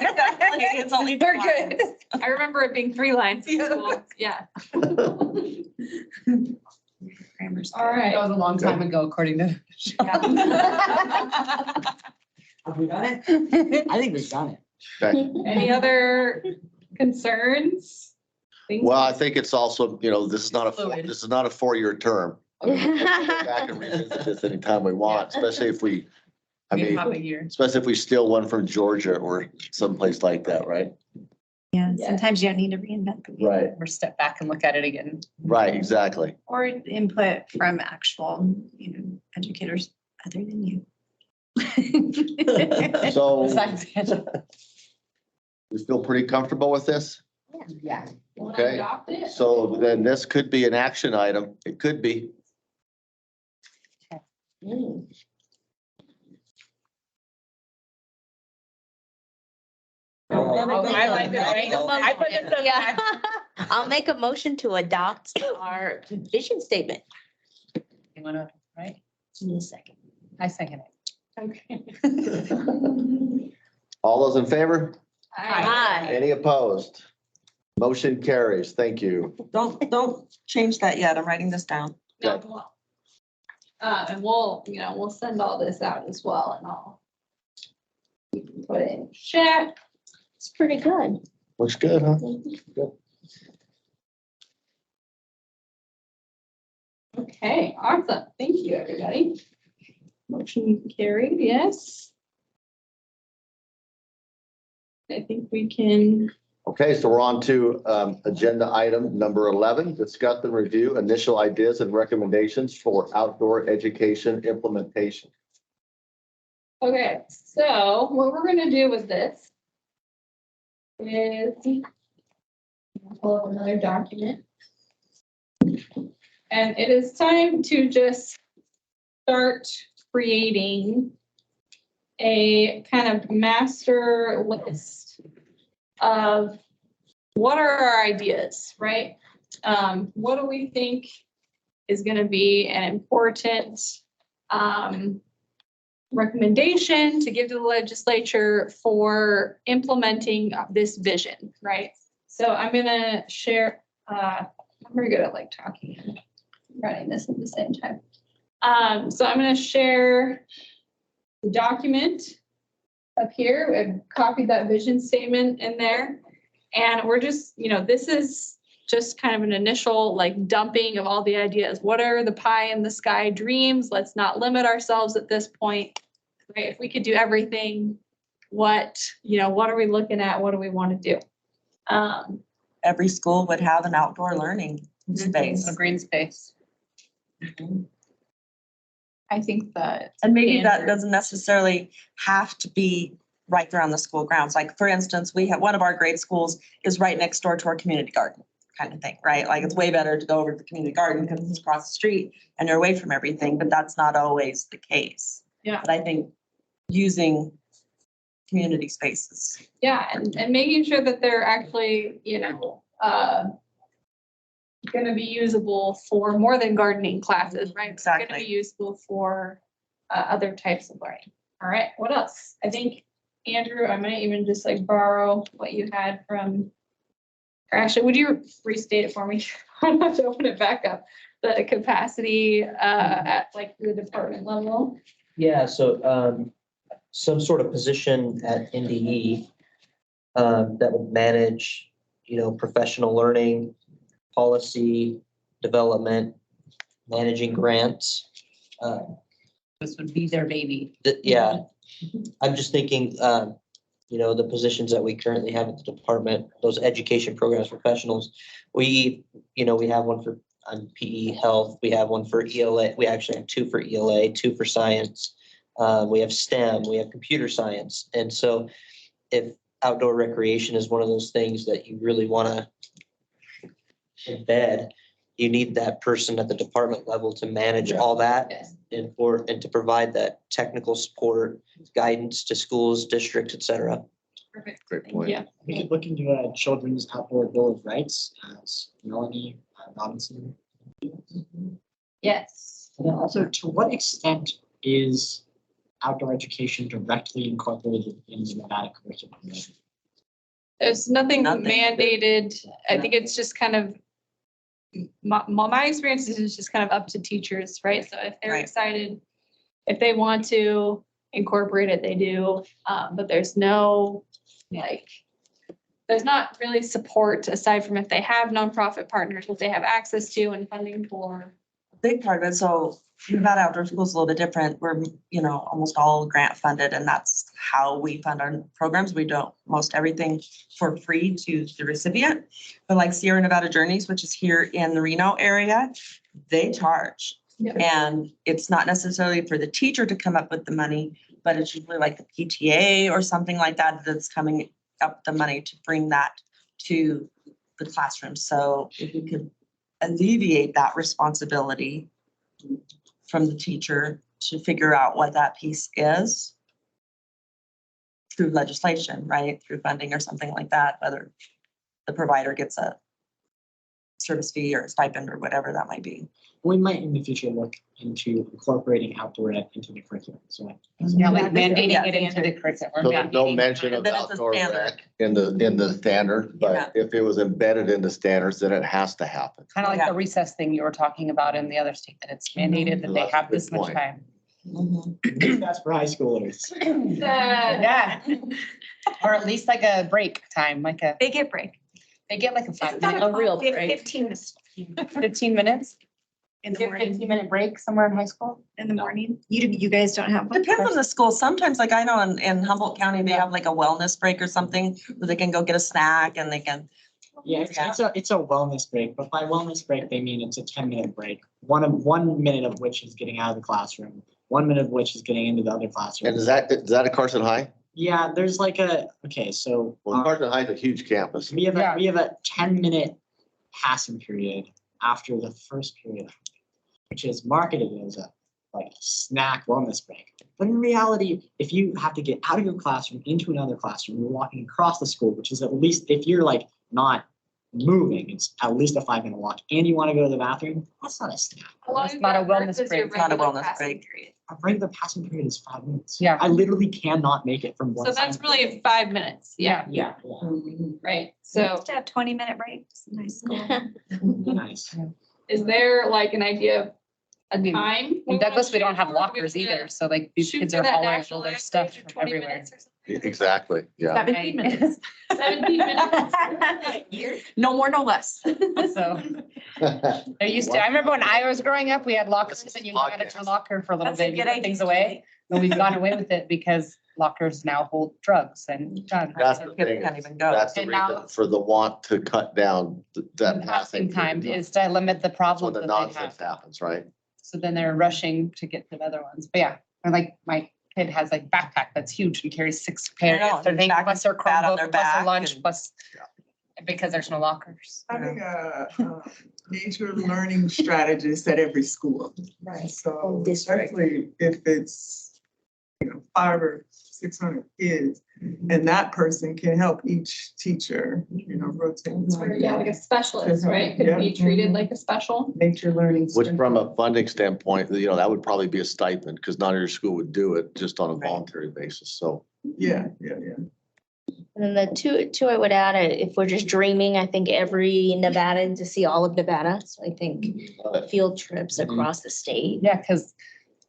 It's only We're two good. lines. I remember it being 3 lines in school. Yeah. Grammar's All right. That was a long time ago, according to. Have we done it? I think we've done it. Okay. Any other concerns? Things- Well, I think it's also, you know, this is not a Fluid. 4-year term. I mean, we can go back and revisit this anytime we want, especially if we, I We mean, have a year. especially if we steal one from Georgia or someplace like that, right? Yeah, Yeah. sometimes you don't need to reinvent the wheel. Right, Or step back and look at it again. right, exactly. Or input from actual, educators other than you. So Besides- we feel pretty comfortable with this? Yeah. Wanna Okay. adopt it? So then this could be an action item. It could be. I like it. I put this in Yeah. I'll make a motion to adopt our vision statement. You wanna, right? In a second. I second it. Okay. All those in favor? Aye. Any opposed? Motion carries. Thank you. Don't change that yet. I'm writing this down. No, we won't. And we'll, we'll send all this out as well and I'll we can put it in chat. It's pretty good. Looks good, huh? Okay, awesome. Thank you, everybody. Motion carried, yes. I think we can, Okay, so we're on to agenda item number 11, discuss and review initial ideas and recommendations for outdoor education implementation. okay, so what we're gonna do with this is pull up another document. And it is time to just start creating a kind of master list of what are our ideas, right? What do we think is going to be an important recommendation to give to the legislature for implementing this vision, right? So I'm going to share, I'm very good at like talking and writing this at the same time. So I'm going to share the document up here. I've copied that vision statement in there. And we're just, this is just kind of an initial like dumping of all the ideas. What are the pie in the sky dreams? Let's not limit ourselves at this point. Right? If we could do everything, what are we looking at? What do we want to do? Every school would have an outdoor learning space. A green space. I think that. And maybe that standard- doesn't necessarily have to be right there on the school grounds. Like, for instance, we have, one of our grade schools is right next door to our community garden kind of thing, right? Like, it's way better to go over to the community garden because it's across the street and you're away from everything, but that's not always the case. Yeah. But I think using community spaces. Yeah, and making sure that they're actually, gonna be usable for more than gardening classes, right? It's Gonna Exactly. be useful for other types of learning. All right, what else? I think, Andrew, I might even just like borrow what you had from, or actually, would you restate it for me? I'm gonna have to open it back up. The capacity at like the department level. Yeah, so some sort of position at NDE that would manage, professional learning, policy, development, managing grants. This would be their baby. Yeah, I'm just thinking, the positions that we currently have at the department, those education programs professionals. We have one for PE health, we have one for ELA, we actually have two for ELA, two for science. We have STEM, we have computer science. And so if outdoor recreation is one of those things that you really want to embed, you need that person at the department level to manage all that Yes. and to provide that technical support, guidance to schools, districts, et cetera. Perfect. Great Thank point. you. We could look into a children's outdoor bill of rights as Melanie Robinson. Yes. And then also, to what extent is outdoor education directly incorporated in the Nevada curriculum? There's nothing Nothing. mandated. I think it's just kind of, my experience is it's just kind of up to teachers, right? So if they're Right. excited, if they want to incorporate it, they do. But there's no, there's not really support aside from if they have nonprofit partners, what they have access to and funding for. Big part of it, so Nevada Outdoor School is a little bit different. We're, almost all grant funded, and that's how we fund our programs. We do most everything for free to the recipient. But like Sierra Nevada Journeys, which is here in the Reno area, they charge. Yeah. And it's not necessarily for the teacher to come up with the money, but it's usually like the PTA or something like that that's coming up the money to bring that to the classroom. So if we could alleviate that responsibility from the teacher to figure out what that piece is through legislation, right? Through funding or something like that, whether the provider gets a service fee or a stipend or whatever that might be. We might in the future look into incorporating outdoor ed into the curriculum. So Yeah, like mandating Yeah. it into the curriculum. So Yeah. there's no mention of Then it's a outdoor standard. rec in the standard, but if it was embedded in the standards, then it has to happen. Kind of like Yeah. the recess thing you were talking about in the other state, that it's mandated that they That's a have this good much point. time. that's for high schoolers. Yeah. Or at least like a break time, like They get break. they get like a 5 minute, A real break. 15 minutes. In the Get morning. 15-minute break somewhere in high school. In the morning. You guys don't have one? Depends on the school. Sometimes, like I know in Humboldt County, they have like a wellness break or something where they can go get a snack and they can. Yeah, it's a wellness break, but by wellness break, they mean it's a 10-minute break. 1 minute of which is getting out of the classroom, 1 minute of which is getting into the other classroom. And is that at Carson High? Yeah, there's like so Well, Carson High is a huge campus. we have Yeah. a 10-minute passing period after the first period, which is marketed as a snack wellness break. But in reality, if you have to get out of your classroom into another classroom, you're walking across the school, which is at least, if you're not moving, it's at least a 5-minute walk, and you want to go to the bathroom, that's not a snack. How long It's is not a that versus wellness your break. It's not a regular wellness passing break. period? A regular passing period is 5 minutes. Yeah. I literally cannot make it from one. So that's side. really 5 minutes. Yeah, Yeah. right. So. So Used to have 20-minute breaks. Nice school. Nice. is there like an idea of a I mean, time? In Douglas, we don't have Or do we lockers just either, so like these shoot kids for are that hauling national all their average stuff of from 20 everywhere. minutes or something? Exactly, yeah. 17 minutes. 17 minutes. No more, no less. So there used to, I remember when I was growing up, we had lockers and you got into a locker for a little That's a bit, you good put things idea. away. But we've gone away with it because lockers now hold drugs and guns. That's the Kids thing. can't even go. That's the And now- reason for the want to cut down that Passing passing time period. is to limit the That's when problems the that they nonsense have. happens, right? So then they're rushing to get to the other ones. But yeah, or like my kid has like backpack that's huge and carries 6 pairs. know, So they back plus their bad on Chromebook, their plus their back lunch, and- plus because there's no lockers. Having a nature learning strategist at every school. Right. So District. especially if it's, 500 or 600 kids, and that person can help each teacher, rotate. Yeah, like a specialist, right? Could be treated like a special. Nature learning. Which from a funding standpoint, that would probably be a stipend because not every school would do it just on a voluntary basis. So Yeah. And then the two I would add, if we're just dreaming, I think every Nevadan to see all of Nevada. So I think field trips across the state. Yeah, because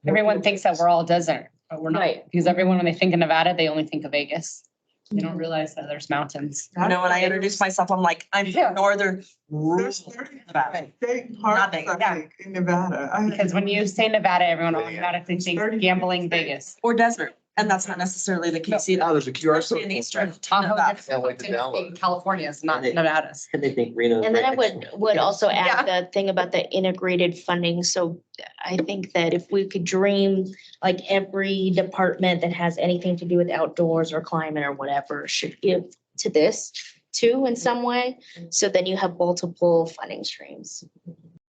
everyone thinks that we're all desert, but we're not. Right. Because everyone, when they think of Nevada, they only think of Vegas. They don't realize that there's mountains. When I introduce myself, I'm like, I'm Yeah. from northern rural There's 30 Nevada. state parks, Vegas, I yeah. think, in Nevada. Because when you say Nevada, everyone automatically thinks 30 gambling states. Vegas. Or desert, and that's not necessarily the case either. there's a QR Especially in eastern Tahoe, Nevada. gets Can't wait to in download. California is not And it- Nevada's. And they think Reno. And then I would also add the thing about the integrated funding. So I think that if we could dream, like every department that has anything to do with outdoors or climate or whatever should give to this too in some way. So then you have multiple funding streams.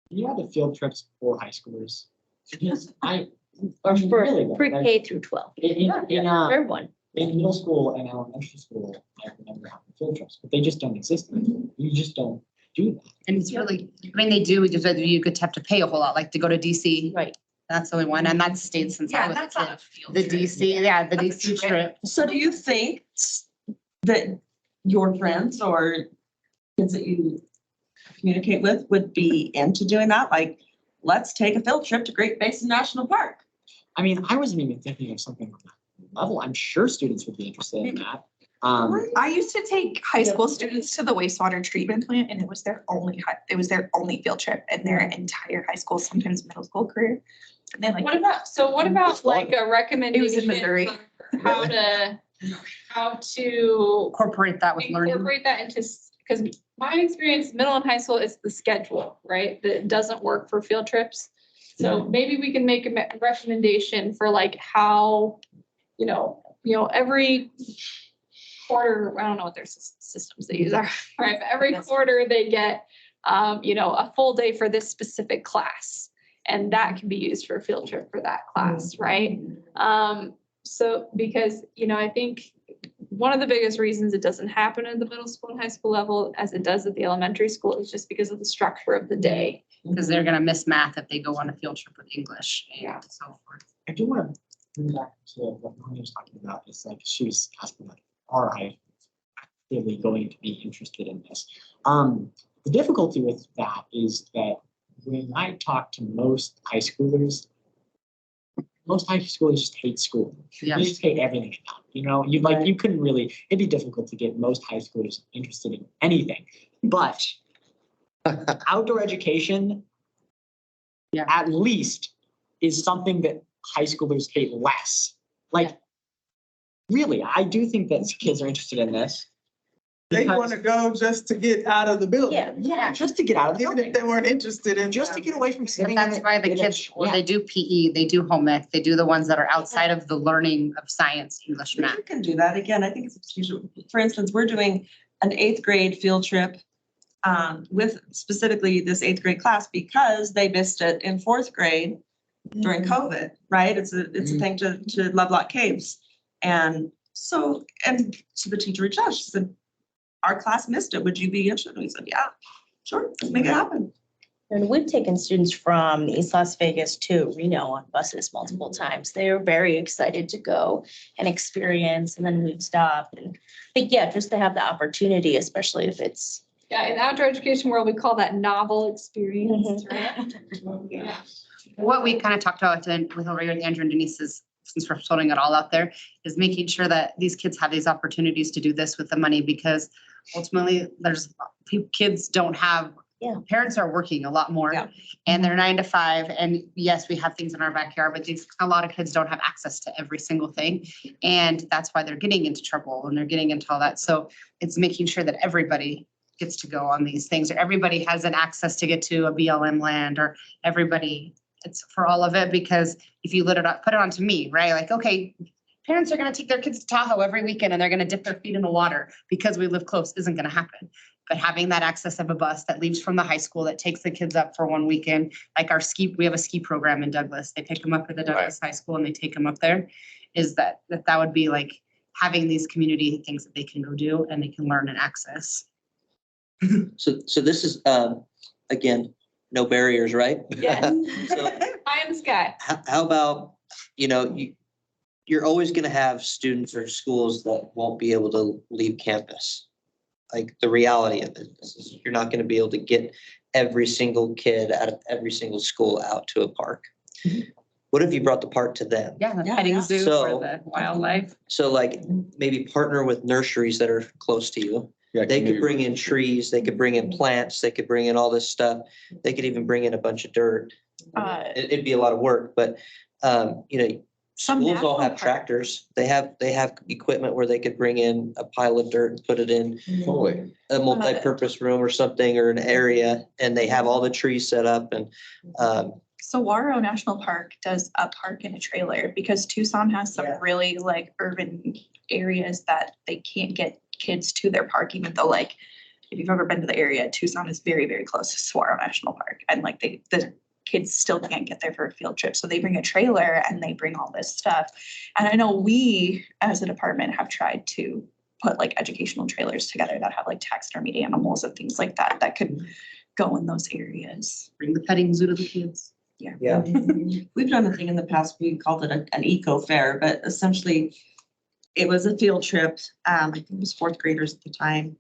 You have the field trips for high schoolers. Because Or mean, for really, though, pre-K through 12, in everyone. middle school and elementary school, I remember having field trips, but they just don't exist. You just don't do that. And it's really, they do because you could have to pay a whole lot, like to go to DC. Right. That's the only one. And that's stayed since I Yeah, was a that's not kid. a field The trip. DC, the DC trip. So do you think that your friends or kids that you communicate with would be into doing that? Like, let's take a field trip to Great Basin National Park. I mean, I wasn't even thinking of something on that level. I'm sure students would be interested in that. I used to take high school students to the wastewater treatment plant and it was their only, their only field trip in their entire high school, sometimes middle school career. And then What about like a recommendation Missouri. for how to Incorporate that with learning. incorporate that into, because my experience, middle and high school is the schedule, right? That doesn't work for field trips. So maybe we can make a recommendation for like how, every quarter, I don't know what their systems they use are, right? But every quarter they get, a full day for this specific class. And that can be used for a field trip for that class, right? So because, I think one of the biggest reasons it doesn't happen at the middle school and high school level as it does at the elementary school is just because of the structure of the day. Because they're gonna miss math if they go on a field trip with English and so forth. I do want to bring back to what Maria was talking about. It's like she was asking like, are I actively going to be interested in this? The difficulty with that is that when I talk to most high schoolers just hate school. Yeah. They just hate everything about it. You couldn't really, it'd be difficult to get most high schoolers interested in anything. But outdoor education, Yeah. at least, is something that high schoolers hate less. Really, I do think that kids are interested in this. They because- want to go just to get out of the building. Yeah, just to get out of the Even if building, they weren't interested in. just to get away from But sitting. that's why the kids, they do PE, they do home ec, they do the ones that are outside of the learning of science, English, math. You can do that. Again, I think it's usually, for instance, we're doing an 8th grade field trip with specifically this 8th grade class because they missed it in 4th grade during COVID, right? It's a thing to Lovelock Caves. And so the teacher reached out, she said, our class missed it. Would you be interested? And we said, yeah, sure, let's make it happen. And we've taken students from East Las Vegas to Reno on buses multiple times. They are very excited to go and experience, and then we've stopped. And I think, just to have the opportunity, especially if it's. Yeah, in the outdoor education world, we call that novel experience, right? Yeah. What we kind of talked about with Andrew and Denise is, since we're floating it all out there, is making sure that these kids have these opportunities to do this with the money, because ultimately kids don't have, parents are working a lot more and they're 9 to 5. And yes, we have things in our backyard, but a lot of kids don't have access to every single thing. And that's why they're getting into trouble and they're getting into all that. So it's making sure that everybody gets to go on these things, or everybody has an access to get to a BLM land, or everybody it's for all of it, because if you put it onto me, right? Like, okay, parents are gonna take their kids to Tahoe every weekend and they're gonna dip their feet in the water because we live close isn't gonna happen. But having that access of a bus that leaves from the high school that takes the kids up for one weekend, like we have a ski program in Douglas. They pick them up at the Douglas High School and they take them up there. Is that would be like having these community things that they can go do and they can learn and access. So this is, again, no barriers, right? Yes. So Eye in the sky. how about, you're always gonna have students or schools that won't be able to leave campus. Like the reality of it is you're not gonna be able to get every single kid out of every single school out to a park. What if you brought the park to them? Yeah, the Yeah, petting yeah. zoo So- for the wildlife. So like maybe partner with nurseries that are close to you. Yeah, They could community. bring in trees, they could bring in plants, they could bring in all this stuff. They could even bring in a bunch of dirt. It'd be a lot of work, but, Some schools all national have park- tractors. They have equipment where they could bring in a pile of dirt and put it in Totally. a multi-purpose room or something or an area, and they have all the trees set up and, Saguaro National Park does a park in a trailer because Tucson has some Yeah. really like urban areas that they can't get kids to their park, even though like, if you've ever been to the area, Tucson is very, very close to Saguaro National Park. And like the kids still can't get there for a field trip. So they bring a trailer and they bring all this stuff. And I know we as a department have tried to put like educational trailers together that have like taxidermied animals and things like that, that could go in those areas. Bring the petting zoo to the kids. yeah. We've done a thing in the past, we called it an eco fair, but essentially it was a field trip. I think it was fourth graders at the time.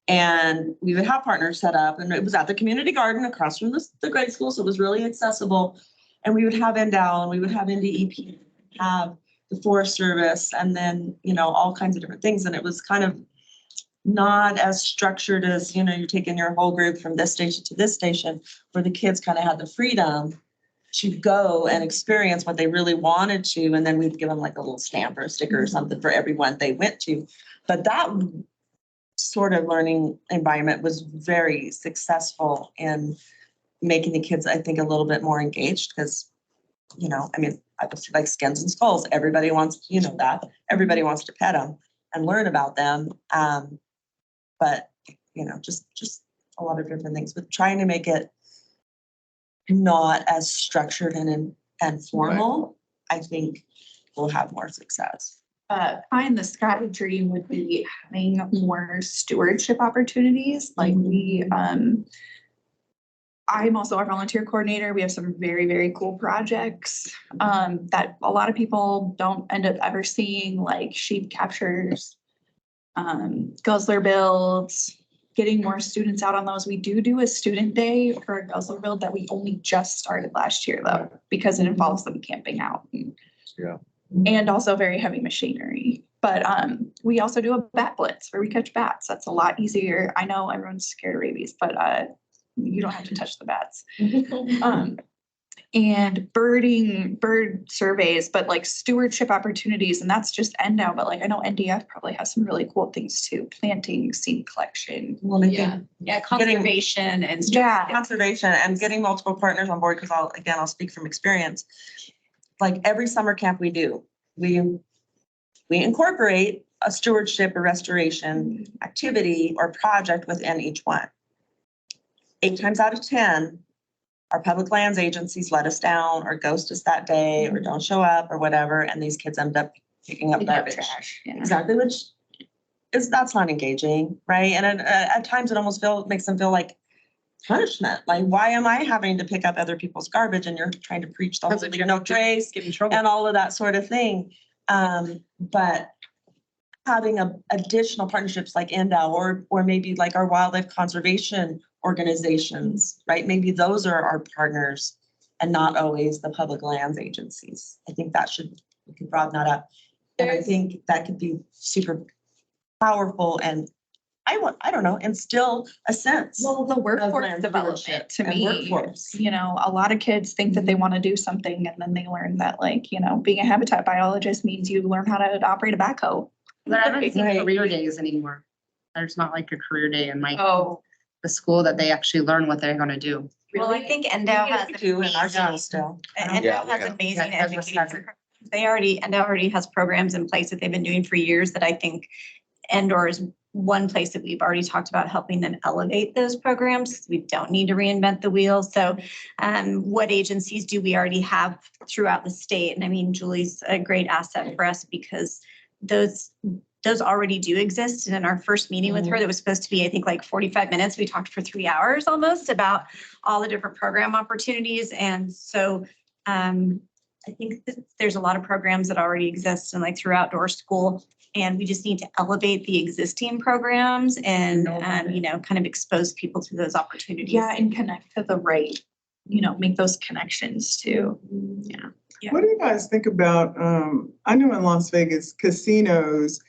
And we would have partners set up and it was at the community garden across from the grade school. So it was really accessible. And we would have NDOW and we would have NDEP, have the Forest Service, and then, all kinds of different things. And it was kind of not as structured as, you're taking your whole group from this station to this station, where the kids kind of had the freedom to go and experience what they really wanted to. And then we'd give them like a little stamp or a sticker or something for everyone they went to. But that sort of learning environment was very successful in making the kids, I think, a little bit more engaged because, obviously like skins and skulls, everybody wants, that everybody wants to pet them and learn about them. But, just a lot of different things with trying to make it not as structured and formal, I think we'll have more success. Pie in the sky dream would be having more stewardship opportunities. Like I'm also our volunteer coordinator. We have some very, very cool projects that a lot of people don't end up ever seeing, like sheep captures, guzzler builds, getting more students out on those. We do a student day for a guzzler build that we only just started last year though, because it involves them camping out. Yeah. And also very heavy machinery. But we also do a bat blitz where we catch bats. That's a lot easier. I know everyone's scared of rabies, but you don't have to touch the bats. And bird surveys, but like stewardship opportunities, and that's just NDOW, but like I know NDF probably has some really cool things too, planting, seed collection. Well, I think Yeah, conservation and. Yeah. conservation and getting multiple partners on board, because I'll speak from experience. Like every summer camp we do, we incorporate a stewardship or restoration activity or project within each one. 8 times out of 10, our public lands agencies let us down or ghost us that day or don't show up or whatever, and these kids end up picking up garbage. Trash. Yeah. Exactly, which that's not engaging, right? And at times it almost makes them feel like punishment. Like, why am I having to pick up other people's garbage and you're trying to preach the whole leave no trace Get in trouble. and all of that sort of thing. But having additional partnerships like NDOW or maybe like our wildlife conservation organizations, right? Maybe those are our partners and not always the public lands agencies. I think we can broaden that up. And I think that could be super powerful and I don't know, instill a sense. Well, the workforce land development stewardship to and me, workforce. a lot of kids think that they want to do something and then they learn that like, being a habitat biologist means you learn how to operate a backhoe. I haven't seen Right. career days anymore. There's not like a career day in Oh, the school that they actually learn what they're gonna do. Well, I think Endow has. Two in our school still. Yeah, Endow we has have. amazing Yeah, Ezra education. has it. Endow already has programs in place that they've been doing for years that I think Endor is one place that we've already talked about helping them elevate those programs. We don't need to reinvent the wheel. So what agencies do we already have throughout the state? And I mean, Julie's a great asset for us because those already do exist. And in our first meeting with her, that was supposed to be, I think, like 45 minutes. We talked for 3 hours almost about all the different program opportunities. And so I think that there's a lot of programs that already exist and like through outdoor school. And we just need to elevate the existing programs and, kind of expose people to those opportunities. Yeah, and connect to the right, make those connections too. Yeah. What do you guys think about, I know in Las Vegas, casinos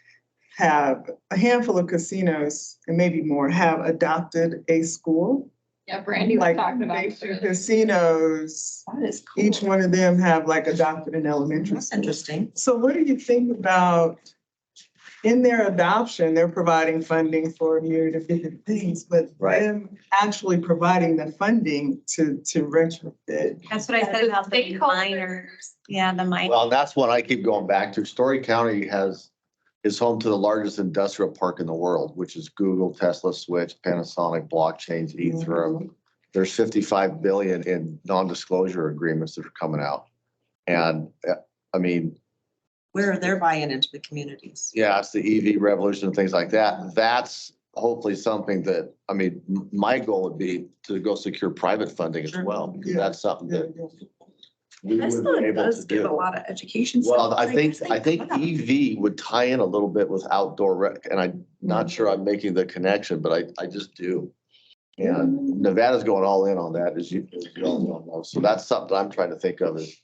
have, a handful of casinos and maybe more have adopted a school. Yeah, Brandy was Like talking about. nation casinos, That is cool. each one of them have like adopted an elementary That's school. interesting. So what do you think about, in their adoption, they're providing funding for a myriad of different things, but Right. them actually providing the funding to retrofit. That's what I said about the minors. Yeah, the minors. Well, that's what I keep going back to. Story County is home to the largest industrial park in the world, which is Google, Tesla, Switch, Panasonic, blockchains, Ethereum. There's 55 billion in non-disclosure agreements that are coming out. And I mean, Where they're buying into the communities. yeah, it's the EV revolution and things like that. That's hopefully something that, I mean, my goal would be to go secure private funding as Sure. well, because Yeah. that's something that we This would be one able to does give a do. lot of education. Well, stuff. I think EV would tie in a little bit with outdoor rec, and I'm not sure I'm making the connection, but I just do. And Nevada's going all in on that, as you all know. So that's something I'm trying to think of is,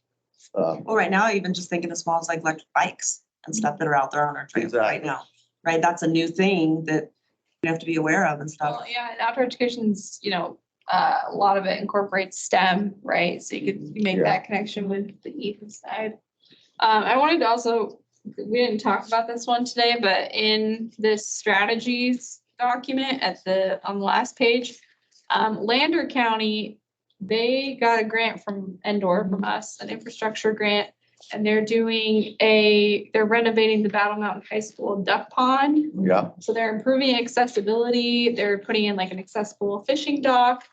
Well, right now, even just thinking as small as like electric bikes and stuff that are out there on our trails right Exactly. now. Right? That's a new thing that we have to be aware of and stuff. Well, yeah, and outdoor education's, a lot of it incorporates STEM, right? So you could make Yeah. that connection with the EV side. I wanted to also, we didn't talk about this one today, but in this strategies document on the last page, Lander County, they got a grant from Endor, from us, an infrastructure grant. And they're renovating the Battle Mountain High School duck pond. yeah, So they're improving accessibility. They're putting in like an accessible fishing dock,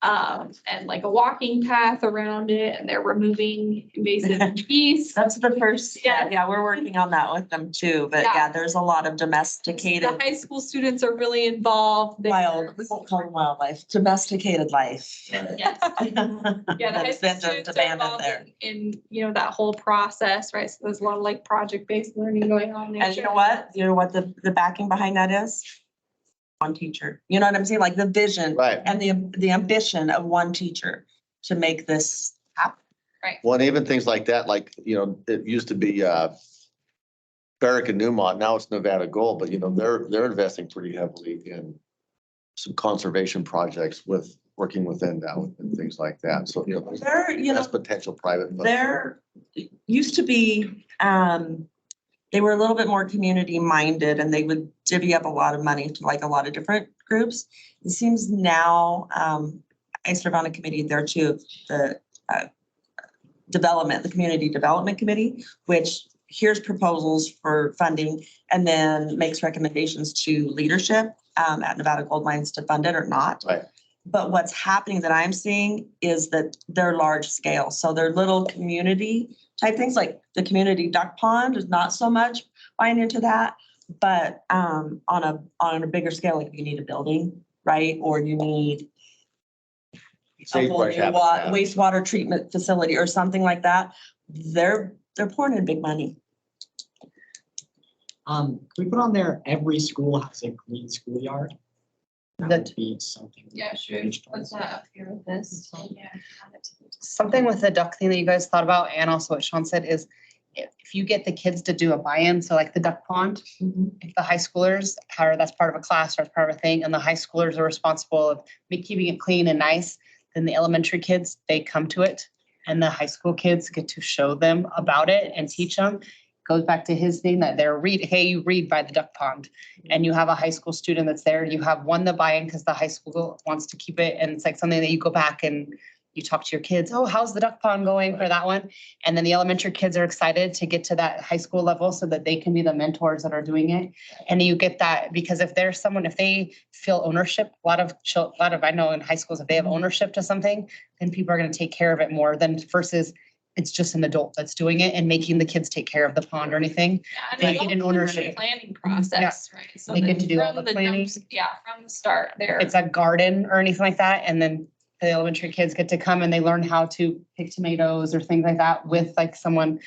and like a walking path around it, and they're removing invasive geese. That's the first, Yeah. yeah, we're working on that with them too, but Yeah. yeah, there's a lot of The domesticated high school students are really involved. wild, we won't call them wildlife, domesticated life. Yes. Yeah, the high That's school been students just are abandoned involved there. in that whole process, right? So there's a lot of like project-based learning going on there. And you know what? You know what the backing behind that is? One teacher. You know what I'm saying? Like the vision right. and the ambition of one teacher to make this happen. Well, and even things like that, like, it used to be Barrick and Newmont, now it's Nevada Gold, but they're investing pretty heavily in some conservation projects working with Endow and things like that. So, that's potential private. funding. There used to be, they were a little bit more community minded and they would divvy up a lot of money to like a lot of different groups. It seems now, I serve on a committee there too, the community development committee, which hears proposals for funding and then makes recommendations to leadership at Nevada Gold Mines to fund it or not. Right. But what's happening that I'm seeing is that they're large scale. So they're little community type things, like the community duck pond is not so much buying into that. But on a bigger scale, like if you need a building, right? Or you need a whole Sagebrush new habitat. wastewater treatment facility or something like that, they're pouring in big money. Can we put on there, every school has a green schoolyard? That That- would be something. Yeah, sure. What's that up here with this? Yeah. Something with the duck thing that you guys thought about, and also what Sean said is, if you get the kids to do a buy-in, so like the duck pond, if the high schoolers, however, that's part of a class or it's part of a thing, and the high schoolers are responsible of keeping it clean and nice, then the elementary kids, they come to it, and the high school kids get to show them about it and teach them. goes back to his thing that they're hey, you read by the duck pond. And you have a high school student that's there, you have won the buy-in because the high school wants to keep it. And it's like something that you go back and you talk to your kids, oh, how's the duck pond going for that one? And then the elementary kids are excited to get to that high school level so that they can be the mentors that are doing it. And you get that because if there's someone, if they feel ownership, a lot of I know in high schools, if they have ownership to something, then people are going to take care of it more than versus it's just an adult that's doing it and making the kids take care of the pond or anything. Yeah, They and get an go through the ownership. Planning process, right? So They get to do all from the planning. yeah, from the start there. It's a garden or anything like that. And then the elementary kids get to come and they learn how to pick tomatoes or things like that with like someone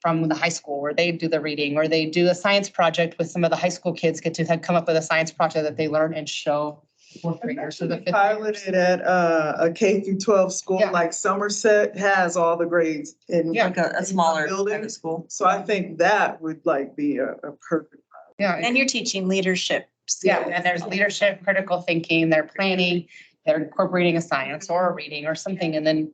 from the high school where they do the reading or they do a science project with some of the high school kids get to come up with a science project that they learn and show fourth graders or the fifth graders. Piloted at a K through 12 school, Yeah. like Somerset has all the grades in. Yeah. Like a smaller Building. kind of school. So I think that would like be a perfect. Yeah. And you're teaching leadership. Yeah, and there's leadership, critical thinking, they're planning, they're incorporating a science or a reading or something. And then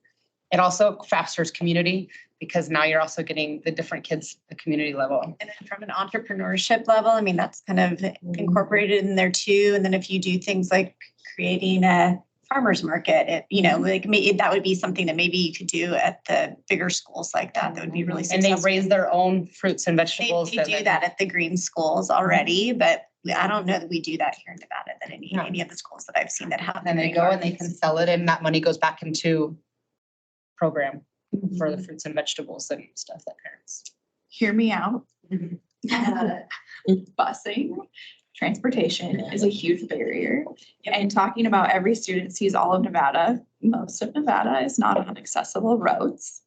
it also fosters community because now you're also getting the different kids, the community level. And then from an entrepreneurship level, I mean, that's kind of incorporated in there too. And then if you do things like creating a farmer's market, like that would be something that maybe you could do at the bigger schools like that. That would be really And they successful. raise their own fruits and vegetables. They do that at the green schools already, but I don't know that we do that here in Nevada, that any of the schools that I've seen that have. And they go and they can sell it and that money goes back into program for the fruits and vegetables and stuff that parents. Hear me out. Busing, transportation is a huge barrier. And talking about every student sees all of Nevada, most of Nevada is not on accessible roads.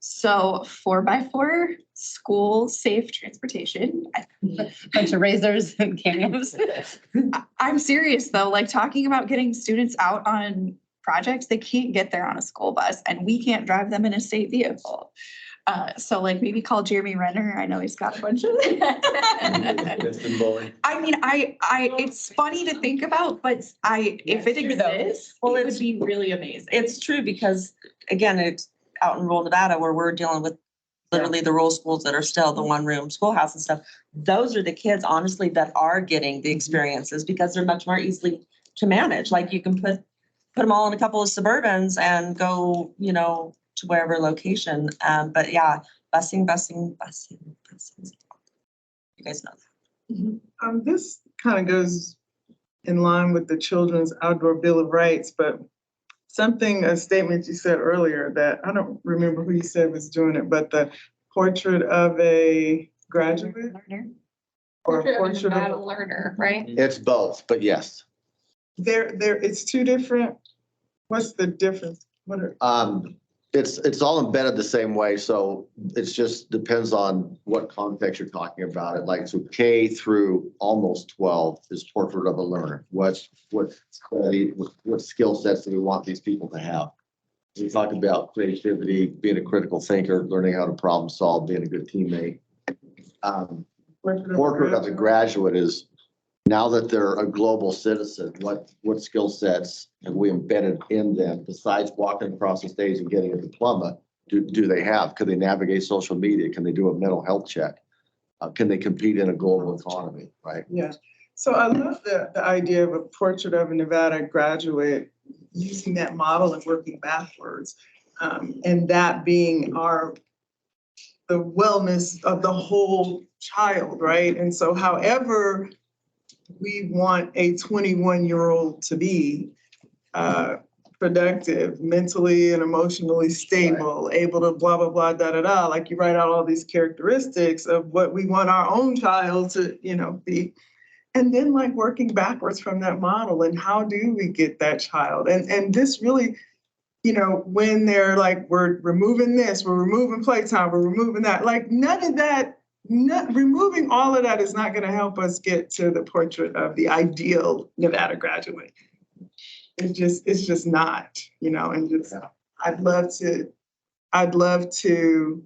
So 4x4 school safe transportation. Bunch of razors and cams. I'm serious though, like talking about getting students out on projects, they can't get there on a school bus and we can't drive them in a state vehicle. So like maybe call Jeremy Renner. I know he's got a bunch of. I mean, it's funny to think about, but if it exists, Well, it it's- would be really amazing. It's true because again, it's out in rural Nevada where we're dealing with literally the rural schools that are still the one room schoolhouse and stuff. Those are the kids honestly that are getting the experiences because they're much more easily to manage. Like you can put them all in a couple of Suburbans and go, to wherever location. But yeah, busing. You guys know that. This kind of goes in line with the Children's Outdoor Bill of Rights, but a statement you said earlier that I don't remember who you said was doing it, but the portrait of a graduate or a portrait Not a of learner, right? It's both, but yes. it's two different. What's the difference? What are? It's all embedded the same way, so it's just depends on what context you're talking about it. Like, so K through almost 12 is portrait of a learner. What skill sets do we want these people to have? We talked about creativity, being a critical thinker, learning how to problem solve, being a good teammate. Portrait of a graduate is now that they're a global citizen, what skill sets have we embedded in them besides walking across the stage and getting a diploma? Do they have? Could they navigate social media? Can they do a mental health check? Can they compete in a global economy, right? Yeah. So I love the idea of a portrait of a Nevada graduate, using that model and working backwards. And that being the wellness of the whole child, right? And so however we want a 21-year-old to be productive, mentally and emotionally stable, able to blah, blah, blah, da, da, da. Like you write out all these characteristics of what we want our own child to, be. And then like working backwards from that model and how do we get that child? And this really, when they're like, we're removing this, we're removing playtime, we're removing that, like none of that. Removing all of that is not going to help us get to the portrait of the ideal Nevada graduate. It's just not, and just I'd love to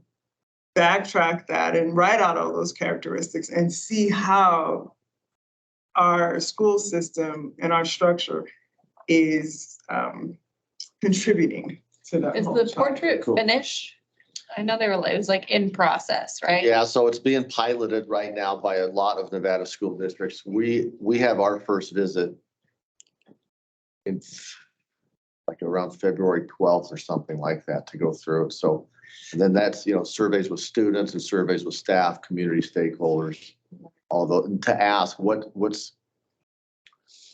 backtrack that and write out all those characteristics and see how our school system and our structure is contributing to that. Is whole the child. portrait Cool. finished? I know they were, it was like in process, right? Yeah, so it's being piloted right now by a lot of Nevada school districts. We have our first visit in like around February 12th or something like that to go through it. So, and then that's, surveys with students and surveys with staff, community stakeholders, to ask what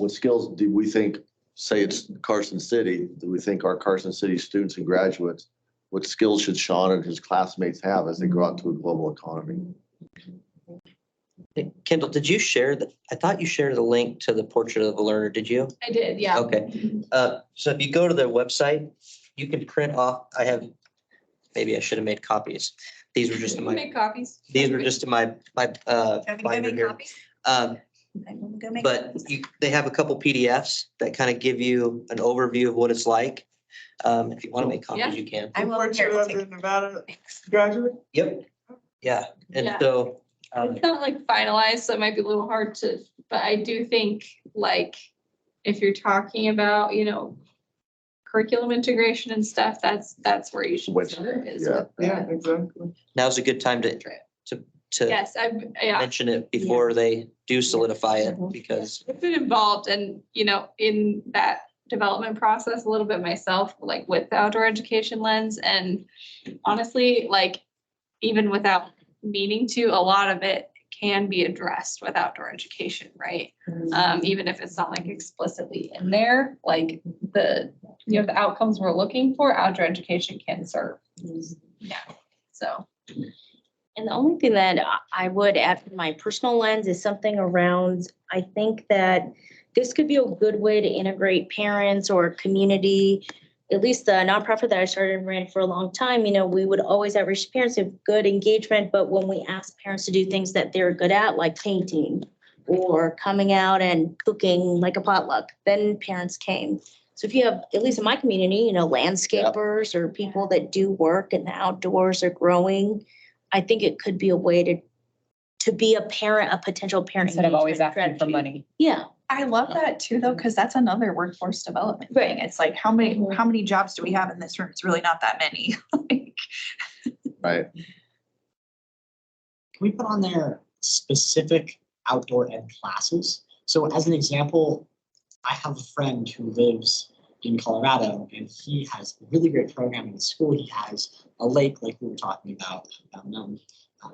skills do we think, say it's Carson City, do we think our Carson City students and graduates, what skills should Sean and his classmates have as they go out into a global economy? Kendall, did you share I thought you shared the link to the portrait of a learner, did you? I did, yeah. Okay, so if you go to their website, you can print off, maybe I should have made copies. These were just in my, Make copies. these were just in my binder here. But they have a couple PDFs that kind of give you an overview of what it's like. If you want to make copies, you can. I will. Portrait of the Nevada graduate. Yep. Yeah, and Yeah. so, It's not like finalized, so it might be a little hard to, but I do think like if you're talking about, curriculum integration and stuff, that's where you should Which- start is yeah. with the- Yeah, exactly. now's a good time to Yes, yeah. mention it before they do solidify it, Mm-hmm. because I've been involved and, in that development process a little bit myself, like with the outdoor education lens. And honestly, like even without meaning to, a lot of it can be addressed with outdoor education, right? Even if it's not like explicitly in there, like the outcomes we're looking for, outdoor education can serve. Yeah, so. And the only thing that I would add from my personal lens is something around, I think that this could be a good way to integrate parents or community. At least the nonprofit that I started and ran for a long time, we would always outreach parents with good engagement, but when we ask parents to do things that they're good at, like painting or coming out and cooking like a potluck, then parents came. So if you have, at least in my community, landscapers or people that do work in the outdoors or growing, I think it could be a way to be a potential parent. Instead of always engagement asking for strategy. money. Yeah. I love that too, though, because that's another workforce development thing. It's like, how many jobs do we have in this room? It's really not that many. Like, Right. Can we put on there specific outdoor ed classes? So as an example, I have a friend who lives in Colorado and he has a really great program in the school. He has a lake like we were talking about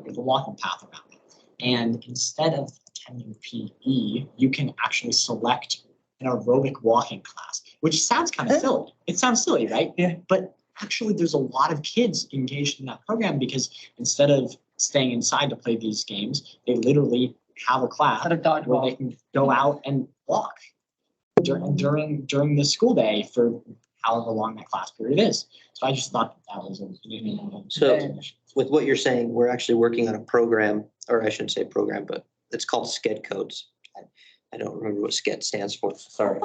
with a walking path around it. And instead of attending PE, you can actually select an aerobic walking class, which sounds kind of silly. It sounds silly, right? Yeah. But actually there's a lot of kids engaged in that program because instead of staying inside to play these games, they literally have a class Instead of where they dodgeball. can go out and walk during the school day for however long that class period is. So I just thought that was So with what you're saying, we're actually working on a program, or I shouldn't say program, but it's called SCED codes. I don't remember what SCED stands for, sorry.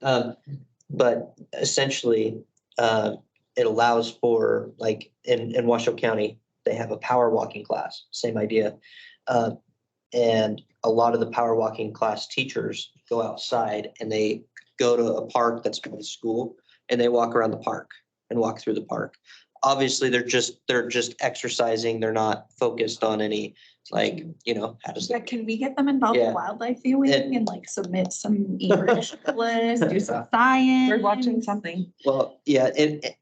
But essentially, it allows for, like, in Washoe County, they have a power walking class, same idea. And a lot of the power walking class teachers go outside and they go to a park that's by the school and they walk around the park and walk through the park. Obviously, they're just exercising. They're not focused on any, like, how does yeah, can we get them involved Yeah. in wildlife viewing and like submit some English lists, do some science? We're watching something. Well, yeah,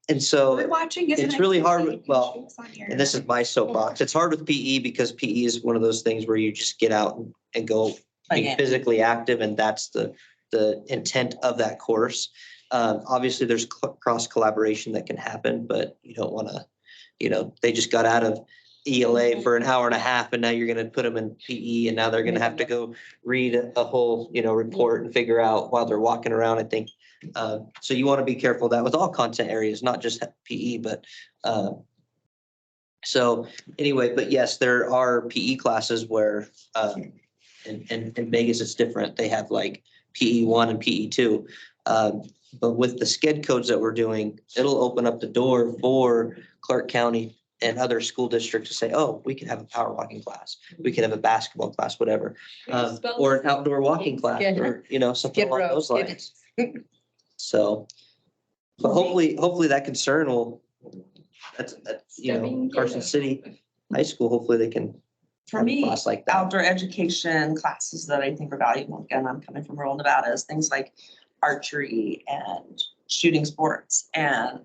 and so. We're watching. Is It's an really hard activity. with- well, It's on your- And this is my soapbox. It's hard with PE because PE is one of those things where you just get out and go be Again. physically active, and that's the intent of that course. Obviously, there's cross collaboration that can happen, but you don't want to, they just got out of ELA for an hour and a half, and now you're going to put them in PE, and now they're going to have to go read a whole, report and figure out while they're walking around. I think so. You want to be careful of that with all content areas, not just PE, but. So anyway, but yes, there are PE classes where, in Vegas, it's different. They have like PE 1 and PE 2. But with the SCED codes that we're doing, it'll open up the door for Clark County and other school districts to say, oh, we can have a power walking class. We can have a basketball class, whatever. Or an outdoor walking class or, something along those lines. So, but hopefully that concern will, you know, Stepping Carson in. City High School, hopefully they can For have a me, class like that. outdoor education classes that I think are valuable, again, I'm coming from rural Nevada, is things like archery and shooting sports and,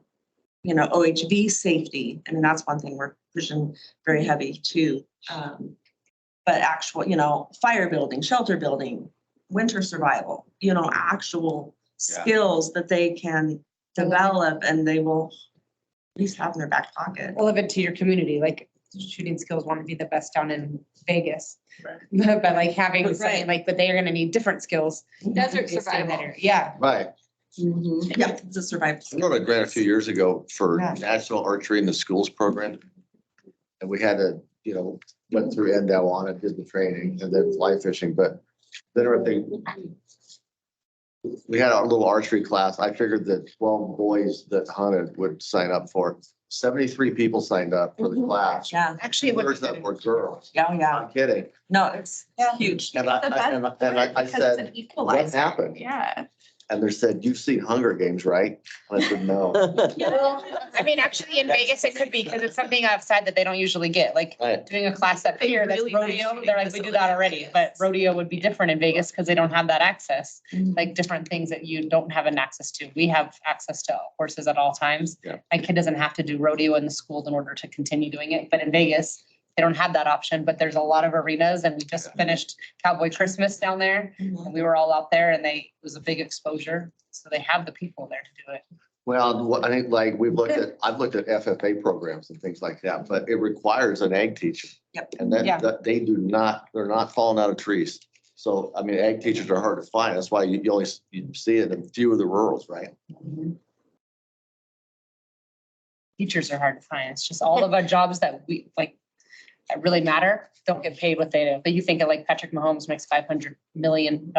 you know, OHV safety. I mean, that's one thing we're pushing very heavy too. But actual, you know, fire building, shelter building, winter survival, you know, actual Yeah. skills that they can develop and they will at least have in their back pocket. Relevant to your community, like shooting skills want to be the best down in Vegas. Right. But like having Right. something like, but they are gonna need different skills. Desert to stay in that survival. area. Yeah. Right. Yeah, it's a survival. I wrote a grant a few years ago for Yeah. National Archery in the Schools program. And we had to, you know, went through NDEL on it, did the training and then fly fishing, but then everything. We had our little archery class. I figured that 12 boys that hunted would sign up for it. 73 people signed up for the class. Yeah, Actually, it Thirds would. of them were girls. yeah, yeah. I'm kidding. No, it's huge. And I said, what happened? Yeah. And they said, you've seen Hunger Games, right? And I said, no. I mean, actually in Vegas, it could be because it's something outside that they don't usually get, like Right. doing a class up here, that's Really nice rodeo. shooting They're like, we do that already, but rodeo would be different in Vegas because they don't have that access. Like different things that you don't have an access to. We have access to horses at all times. Yeah. My kid doesn't have to do rodeo in the school in order to continue doing it, but in Vegas, they don't have that option, but there's a lot of arenas and we just finished Cowboy Christmas down there. And we were all out there and it was a big exposure. So they have the people there to do it. Well, I think like I've looked at FFA programs and things like that, but it requires an ag teacher. Yep. And Yeah. that they they're not falling out of trees. So, I mean, ag teachers are hard to find. That's why you only you see it in a few of the rurals, right? Teachers are hard to find. It's just all of our jobs that we like, that really matter, don't get paid what they do. But you think of like Patrick Mahomes makes $500 million.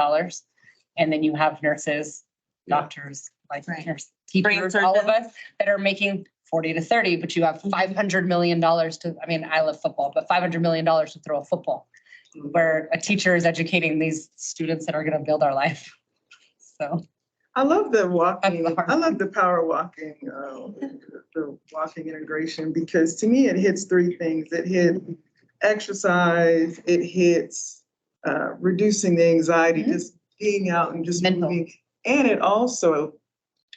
And then you have nurses, doctors, like Right. nurse Brain teachers, all of surgeons. us that are making 40 to 30, but you have $500 million to, I mean, I love football, but $500 million to throw a football. Where a teacher is educating these students that are gonna build our life. So. I love the walking, That's the hard I love the power walking, the walking integration, because to me, it hits three things. It hits exercise, it hits reducing the anxiety, just being out and just Mental. moving. And it also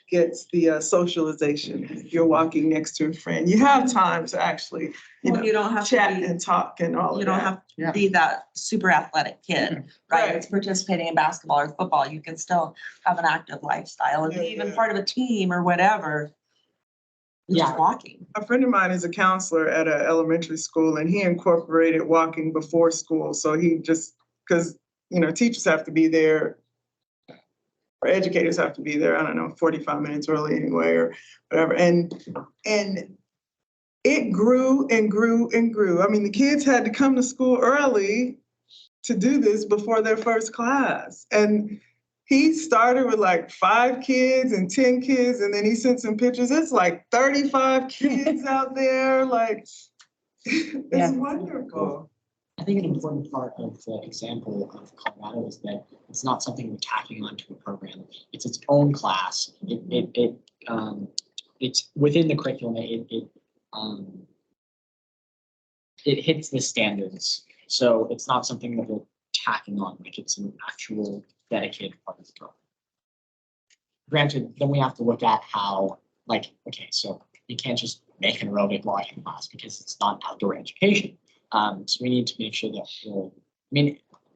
gets the socialization. If you're walking next to a friend, you have time to actually, Well, you don't have to chat be, and talk and all you of don't that. have Yeah. to be that super athletic kid, right? Right. It's participating in basketball or football. You can still have an active lifestyle and be Yeah, even yeah. part of a team or whatever. Yeah. Just walking. A friend of mine is a counselor at an elementary school and he incorporated walking before school. So he just, because, you know, teachers have to be there or educators have to be there, I don't know, 45 minutes early anyway or whatever. And it grew and grew and grew. I mean, the kids had to come to school early to do this before their first class. And he started with like 5 kids and 10 kids, and then he sent some pictures. It's like 35 kids out there, like, Yeah. it's wonderful. I think an important part of the example of Colorado is that it's not something we're tacking onto a program. It's its own class. It's within the curriculum. It hits the standards. So it's not something that we're tacking on, like it's an actual dedicated part of the program. Granted, then we have to look at how, like, okay, so you can't just make an aerobic walking class because it's not outdoor education. So we need to make sure that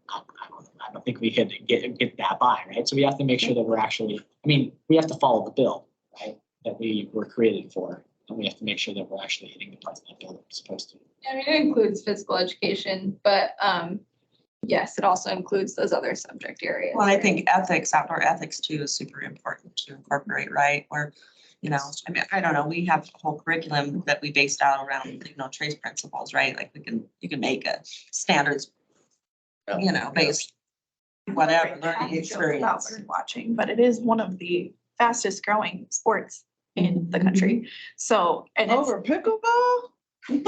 I don't think we could get that by, right? So we have to make sure that we're actually, we have to follow the bill, right? That we were created for, and we have to make sure that we're actually hitting the parts of that bill that we're supposed to. I mean, it includes physical education, but yes, it also includes those other subject areas. Well, I think ethics, outdoor ethics too, is super important to incorporate, right? Where, you know, I mean, I don't know, we have a whole curriculum that we based out around, you know, trace principles, right? Like you can make a standards, you know, based whatever, learning experience. Bird watching, but it is one of the fastest growing sports in the country. So, and it's, Over pickleball? Well,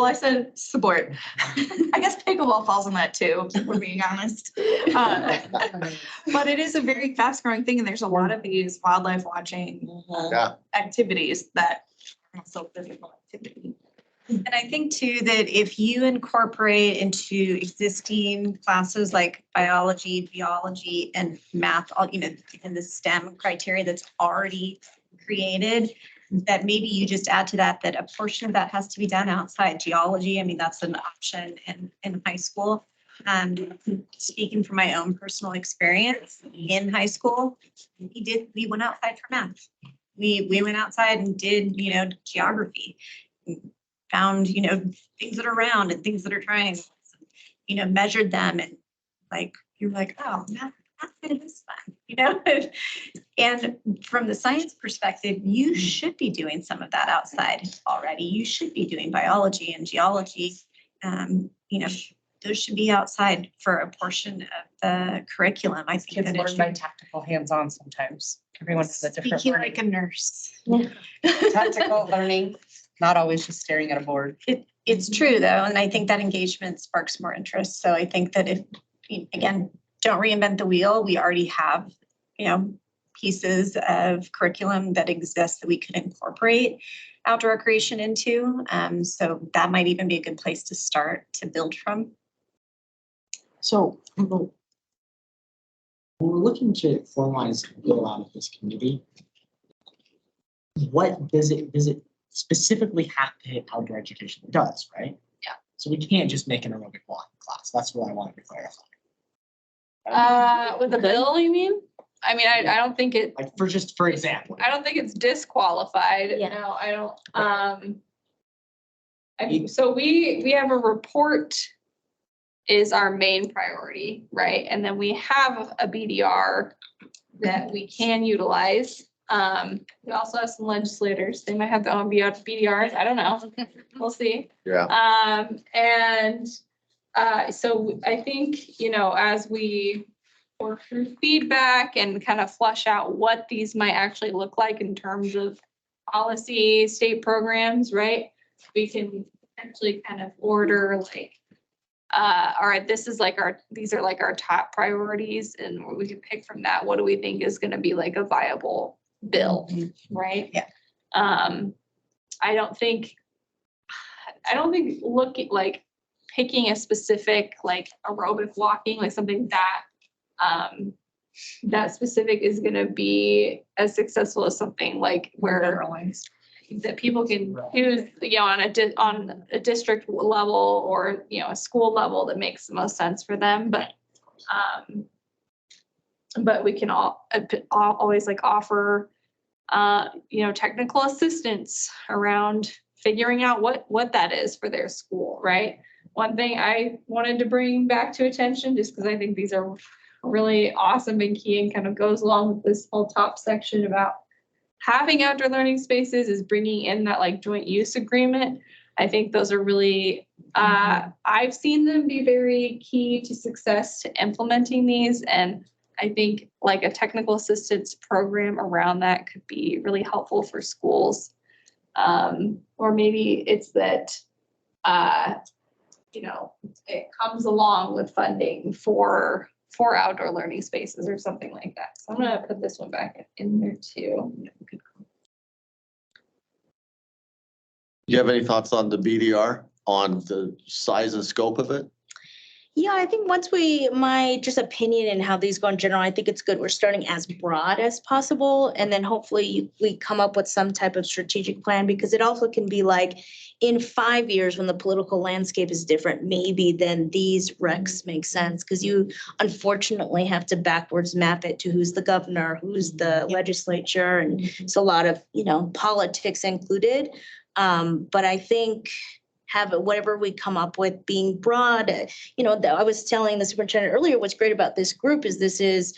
I said support. I guess pickleball falls in that too, if we're being honest. But it is a very fast growing thing and there's a lot of these wildlife watching Yeah, activities that are also physical activity. And I think too, that if you incorporate into existing classes like biology, geology and math, all, you know, in the STEM criteria that's already created, that maybe you just add to that, that a portion of that has to be done outside geology. I mean, that's an option in high school. Speaking from my own personal experience in high school, we went outside for math. We went outside and did, you know, geography. Found, you know, things that are round and things that are triangles, you know, measured them and like, you're like, oh, math is fun, you know? And from the science perspective, you should be doing some of that outside already. You should be doing biology and geology. You know, those should be outside for a portion of the curriculum. I think Kids that it learn by should. tactical hands-on sometimes. Everyone has a different Speaking learning. like a nurse. Tactical learning, not always just staring at a board. It's true though, and I think that engagement sparks more interest. So I think that if, again, don't reinvent the wheel. We already have, you know, pieces of curriculum that exist that we could incorporate outdoor recreation into. So that might even be a good place to start to build from. So when we're looking to formalize the build out of this committee, what does it specifically have to hit outdoor education? It does, right? Yeah. So we can't just make an aerobic walking class. That's what I wanted to clarify. With the bill, you mean? I mean, I don't think it, Like for example. I don't think it's disqualified. Yeah. No, I don't, so we have a report is our main priority, right? And then we have a BDR that we can utilize. We also have some legislators. They might have their own BDRs. I don't know. We'll see. yeah. So I think, you know, as we work through feedback and kind of flush out what these might actually look like in terms of policy, state programs, right? We can actually kind of order like, all right, this is like these are like our top priorities and we can pick from that. What do we think is going to be like a viable bill, right? Yeah. I don't think looking like picking a specific like aerobic walking, like something that specific is going to be as successful as something like where that people can choose, you know, on a district level or, you know, a school level that makes the most sense for them. But we can always like offer, you know, technical assistance around figuring out what that is for their school, right? One thing I wanted to bring back to attention, just because I think these are really awesome and key and kind of goes along with this whole top section about having outdoor learning spaces, is bringing in that like joint use agreement. I think those are really, I've seen them be very key to success to implementing these. And I think like a technical assistance program around that could be really helpful for schools. Or maybe it's that, you know, it comes along with funding for outdoor learning spaces or something like that. So I'm gonna put this one back in there too. You have any thoughts on the BDR, on the size and scope of it? Yeah, I think my just opinion and how these go in general, I think it's good. We're starting as broad as possible. And then hopefully we come up with some type of strategic plan, because it also can be like in 5 years when the political landscape is different, maybe then these recs make sense, because you unfortunately have to backwards map it to who's the governor, who's the legislature, and it's a lot of, you know, politics included. But I think have whatever we come up with being broad. You know, I was telling the superintendent earlier, what's great about this group is this is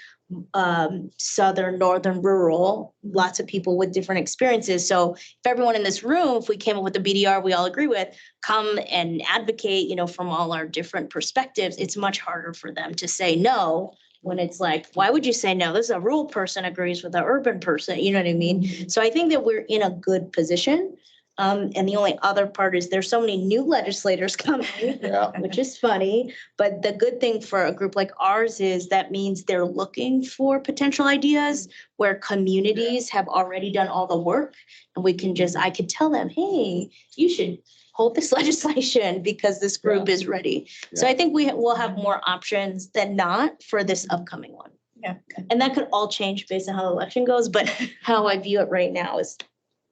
southern, northern, rural, lots of people with different experiences. So if everyone in this room, if we came up with a BDR we all agree with, come and advocate, you know, from all our different perspectives, it's much harder for them to say no when it's like, why would you say no? This is a rural person agrees with an urban person, you know what I mean? So I think that we're in a good position. And the only other part is there's so many new legislators coming, Yeah. which is funny. But the good thing for a group like ours is that means they're looking for potential ideas where communities have already done all the work. And we can just, I could tell them, hey, you should hold this legislation because this group is ready. So I think we will have more options than not for this upcoming one. Yeah. And that could all change based on how the election goes, but how I view it right now is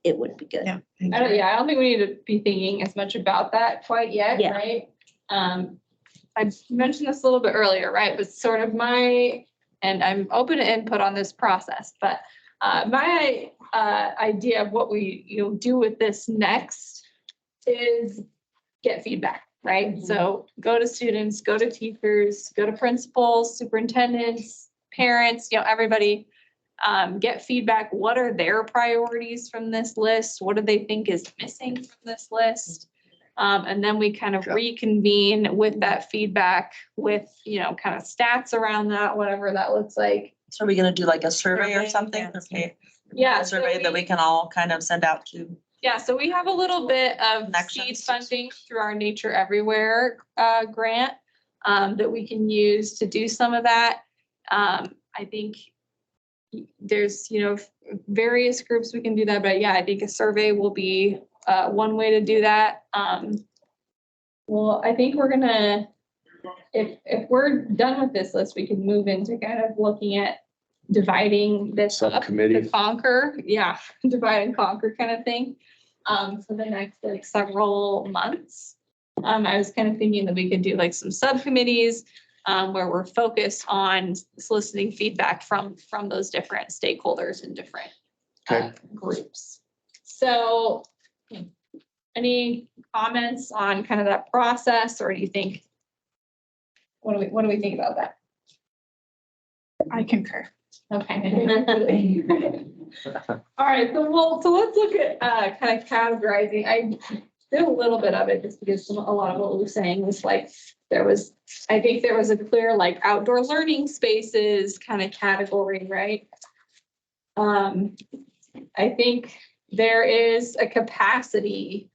it would be good. Yeah. I don't think we need to be thinking as much about that quite yet, Yeah. right? I mentioned this a little bit earlier, right? But sort of and I'm open to input on this process, but my idea of what we, do with this next is get feedback, right? So go to students, go to teachers, go to principals, superintendents, parents, everybody. Get feedback. What are their priorities from this list? What do they think is missing from this list? And then we kind of Yeah. reconvene with that feedback with, kind of stats around that, whatever that looks like. So are we gonna do like a survey or Survey, something? yeah. Okay. Yeah, A survey that we can all kind of send out to. Yeah, so we have a little bit of seed Connections. funding through our Nature Everywhere grant that we can use to do some of that. I think there's, various groups we can do that, but yeah, I think a survey will be one way to do that. Well, I think we're gonna, if we're done with this list, we can move into kind of looking at dividing this up Subcommittee. to conquer, divide and conquer kind of thing. For the next like several months. I was kind of thinking that we could do like some subcommittees where we're focused on soliciting feedback from those different stakeholders and different groups. So any comments on kind of that process, or do you think, what do we think about that? I concur. Okay. All right, so let's look at kind of categorizing. I did a little bit of it just because a lot of what we were saying was like, I think there was a clear like outdoor learning spaces kind of category, right? I think there is a capacity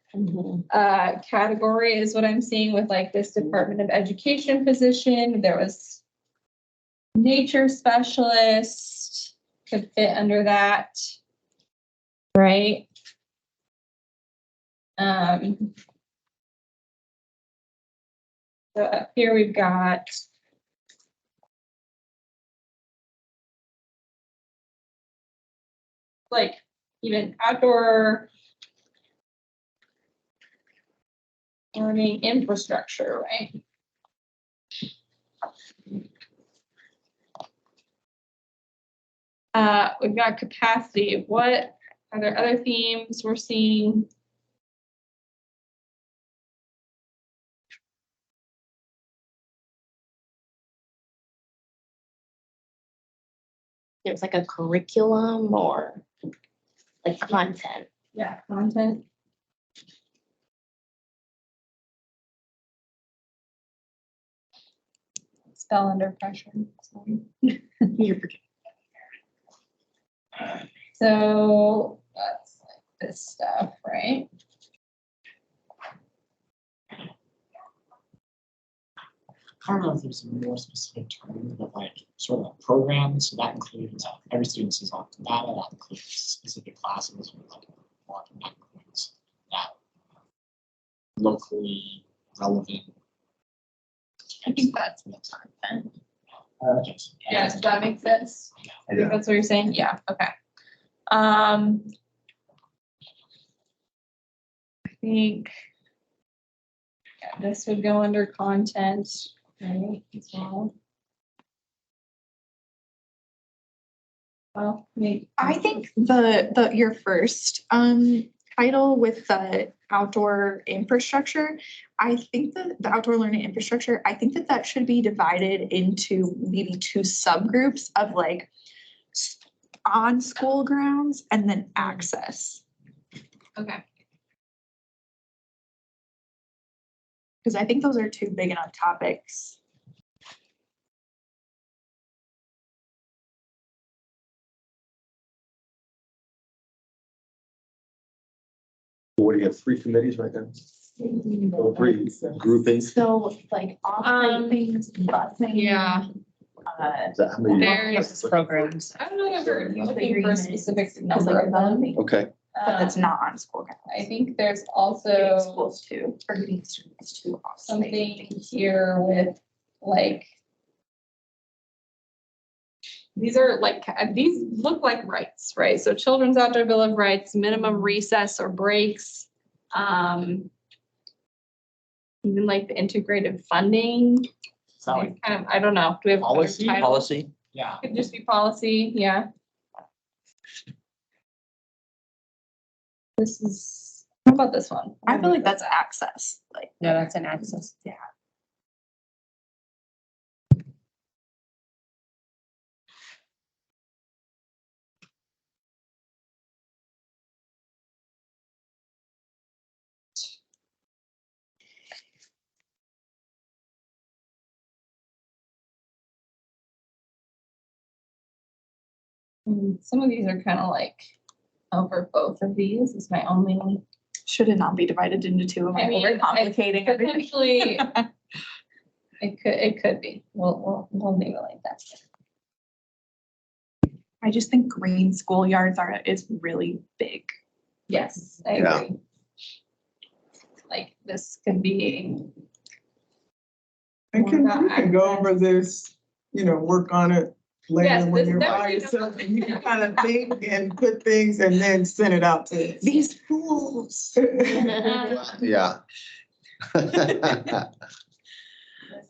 category is what I'm seeing with like this Department of Education position. There was nature specialist could fit under that, right? So up here we've got like even outdoor learning infrastructure, right? We've got capacity. What are there other themes we're seeing? There's like a curriculum or like content. Yeah, content. Spell under pressure. Sorry. You're So that's like this stuff, right? I don't know if there's a more specific term, but like sort of a program, so that includes every student sees all the data, that includes specific classes or like that includes that locally relevant. I think that's the content. Okay. Yeah, does that make sense? I Yeah. think that's what you're saying. Yeah, okay. I think this would go under content, right, as well. Well, maybe. I think your first title with the outdoor infrastructure, I think that the outdoor learning infrastructure, I think that should be divided into maybe two subgroups of like on school grounds and then access. Okay. Because I think those are two big enough topics. What do you have, 3 committees right now? Or 3 groupings? So like off-site things, busing. Yeah. Is that how many? There's Programs. I don't know if we're looking for a Agreement. specific As number like of them. developing, Okay, but that's Um, not on school. I think there's Getting also schools to, or getting students to. off-site something things. here with like. These are like, these look like rights, right? So Children's Outdoor Bill of Rights, minimum recess or breaks. Even like the integrated funding. So, It's kind of, I don't know, do we have a better Policy? title? Policy, yeah. Could just be policy, yeah. This is, how about this one? I feel like that's access, like. Yeah, that's an access. Yeah. Some of these are kind of like over both of these is my only. Should it not be divided into two? Am I overcomplicating everything? Potentially, it could be. We'll leave it like that. I just think green schoolyards is really big. Yes, I Yeah. agree. Like this could be, And we can go over this, work on it Yes, later when this you're by definitely yourself and you can kind of think and put things and then send it out to. These schools. yeah. this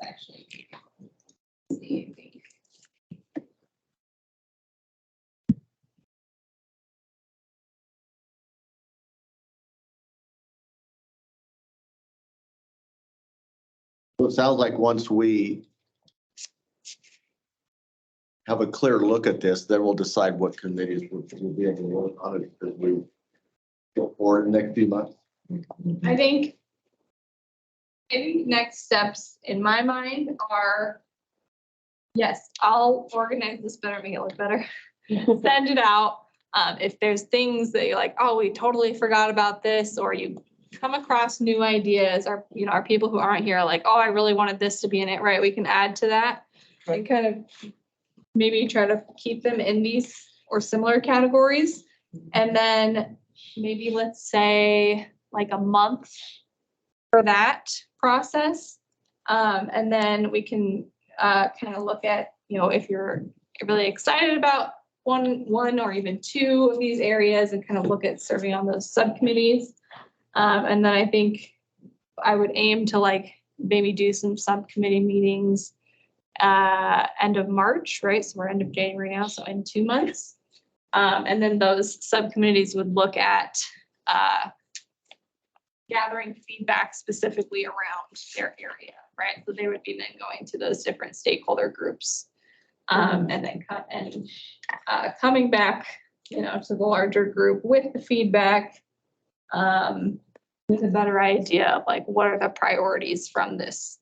actually. See. So it sounds like once we have a clear look at this, then we'll decide what committees we'll be able to work on it as we go forward in the next few months. I think next steps in my mind are, yes, I'll organize this better, make it look better. Send it out. If there's things that you're like, oh, we totally forgot about this, or you come across new ideas, or, our people who aren't here are like, oh, I really wanted this to be in it, right? We can add to that and kind of maybe try to keep them in these or similar categories. And then maybe let's say like a month for that process. And then we can kind of look at, if you're really excited about one or even 2 of these areas and kind of look at serving on those subcommittees. And then I think I would aim to like maybe do some subcommittee meetings end of March, right? So we're end of January now, so in 2 months. And then those subcommittees would look at gathering feedback specifically around their area, right? So they would be then going to those different stakeholder groups. And then coming back, to the larger group with the feedback, with a better idea of like, what are the priorities from this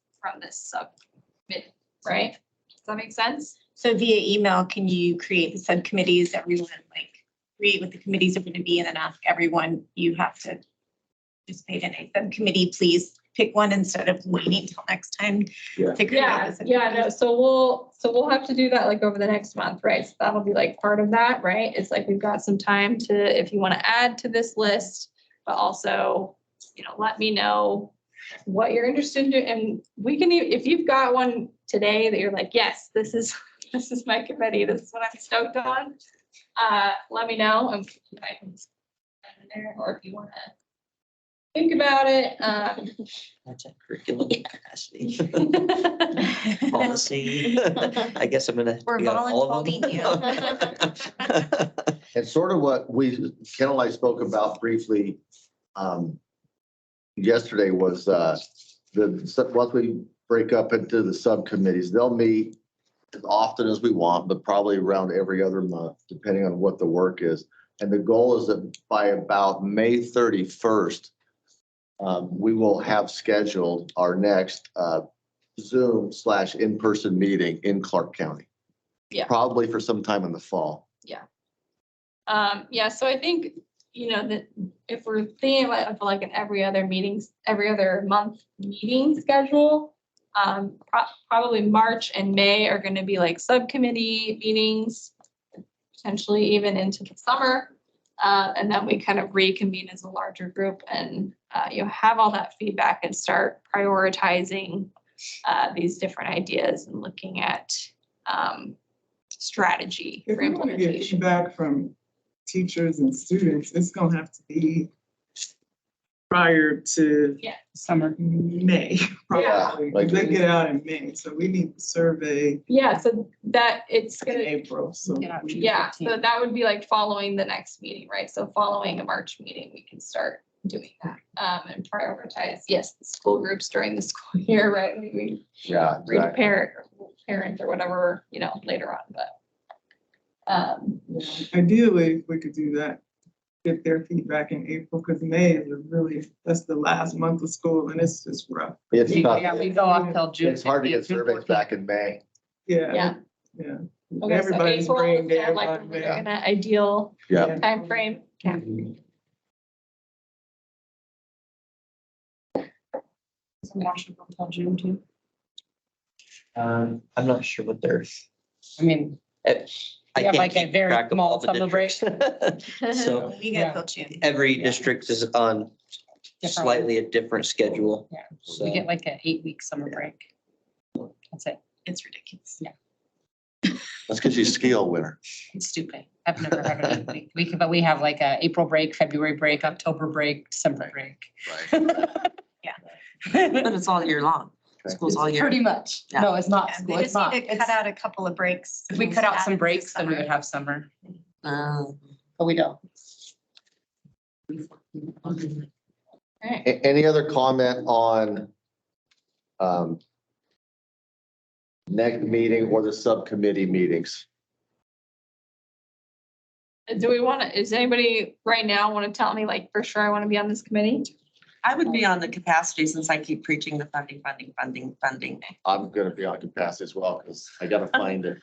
subcommittee, right? Does that make sense? So via email, can you create the subcommittees, everyone, like create what the committees are going to be and then ask everyone, you have to participate in a subcommittee, please pick one instead of waiting till next time Yeah. to create the Yeah, no, subcommittees. so we'll have to do that like over the next month, right? So that'll be like part of that, right? It's like we've got some time to, if you want to add to this list, but also, let me know what you're interested in. And we can, if you've got one today that you're like, yes, this is my committee, this is what I'm stoked on. Let me know. I can send it there, or if you want to think about it. that's a curriculum capacity. Policy. I guess I'm gonna. We're we got all of them. volunteering And sort of what Ken and I spoke about briefly yesterday was once we break up into the subcommittees, they'll meet as often as we want, but probably around every other month, depending on what the work is. And the goal is that by about May 31st, we will have scheduled our next Zoom/in-person meeting in Clark County. Yeah. Probably for some time in the fall. Yeah, so I think you know, that if we're thinking of like an every other month meeting schedule, probably March and May are gonna be like subcommittee meetings, potentially even into the summer. And then we kind of reconvene as a larger group and, you know, have all that feedback and start prioritizing these different ideas and looking at strategy If for we want to get implementation. feedback from teachers and students, it's gonna have to be prior to Summer. May, probably, like- because they get out in May, so we need to survey Yeah, so that it's in gonna, April, so. Get out we- June. yeah, so that would be like following the next meeting, right? So following a March meeting, we can start doing that and prioritize, yes, the school groups during the school year, right? We Yeah, read a exactly. parent or whatever, you know, later on, but. Ideally, if we could do that, get their feedback in April, because May is that's the last month of school and it's just rough. It's tough. Yeah, we go off till June. It's hard to get 15th, June surveys 14th. back in May. Yeah. Yeah. Okay, so Everybody's April brain is dead kind of like right we're now. in an ideal Yeah. timeframe. Yeah. So Washington till June too. I'm not sure what they're. I mean, I We have can't like a keep very track of all small the summer break. districts. So We Yeah. get till June. every district is on Different. slightly a different schedule. Yeah. So we get like an 8-week summer break. That's it. It's ridiculous. Yeah. That's because you ski all winter. It's stupid. I've never had an 8 week. But we have like a April break, February break, October break, December break. Right. But it's all year long. School's all year. Pretty much. Yeah. No, it's not Yeah, school. They It's just not. need to cut out a couple of breaks. If we cut out some Add breaks, then we summer. would have summer, Um, but we don't. Right. Any other comment on next meeting or the subcommittee meetings? Do we want to, is anybody right now want to tell me like for sure I want to be on this committee? I would be on the capacity since I keep preaching the funding. I'm gonna be on capacity as well because I gotta find it.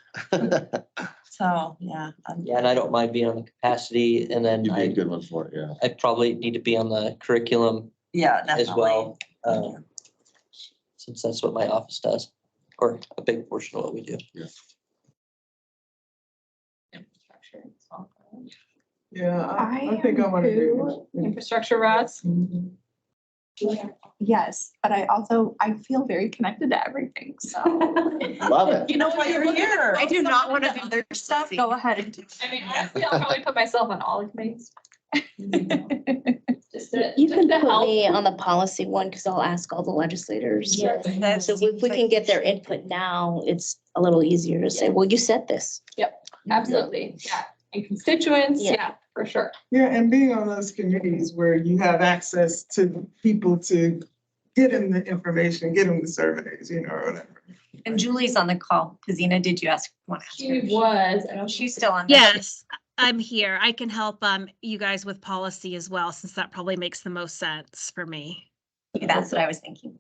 So, yeah. yeah, and I don't mind being on the capacity, and then You'd be a I good one for it, yeah. I probably need to be on the curriculum Yeah, as definitely. well. Since that's what my office does, or a big portion of what we do. Yeah, I think I want to do. Infrastructure, Ross? Mhm. Yes, but I feel very connected to everything, so. Love it. You know why you're here. I do not want to do Other stuff, go ahead and do. I mean, honestly, I'll probably put myself on all the committees. Just to, You just can to put help. me on the policy one because I'll ask all the legislators. Yes, that So if seems we can like- get their input now, it's a little easier to say, well, you said this. Absolutely, yeah. And constituents, Yeah. yeah, for sure. Yeah, and being on those committees where you have access to people to get them the information, get them the surveys, you know, or whatever. And Julie's on the call. Pazina, did you want to ask She her? was, I don't. She's still on. there. Yes, I'm here. I can help you guys with policy as well, since that probably makes the most sense for me. That's what I was thinking.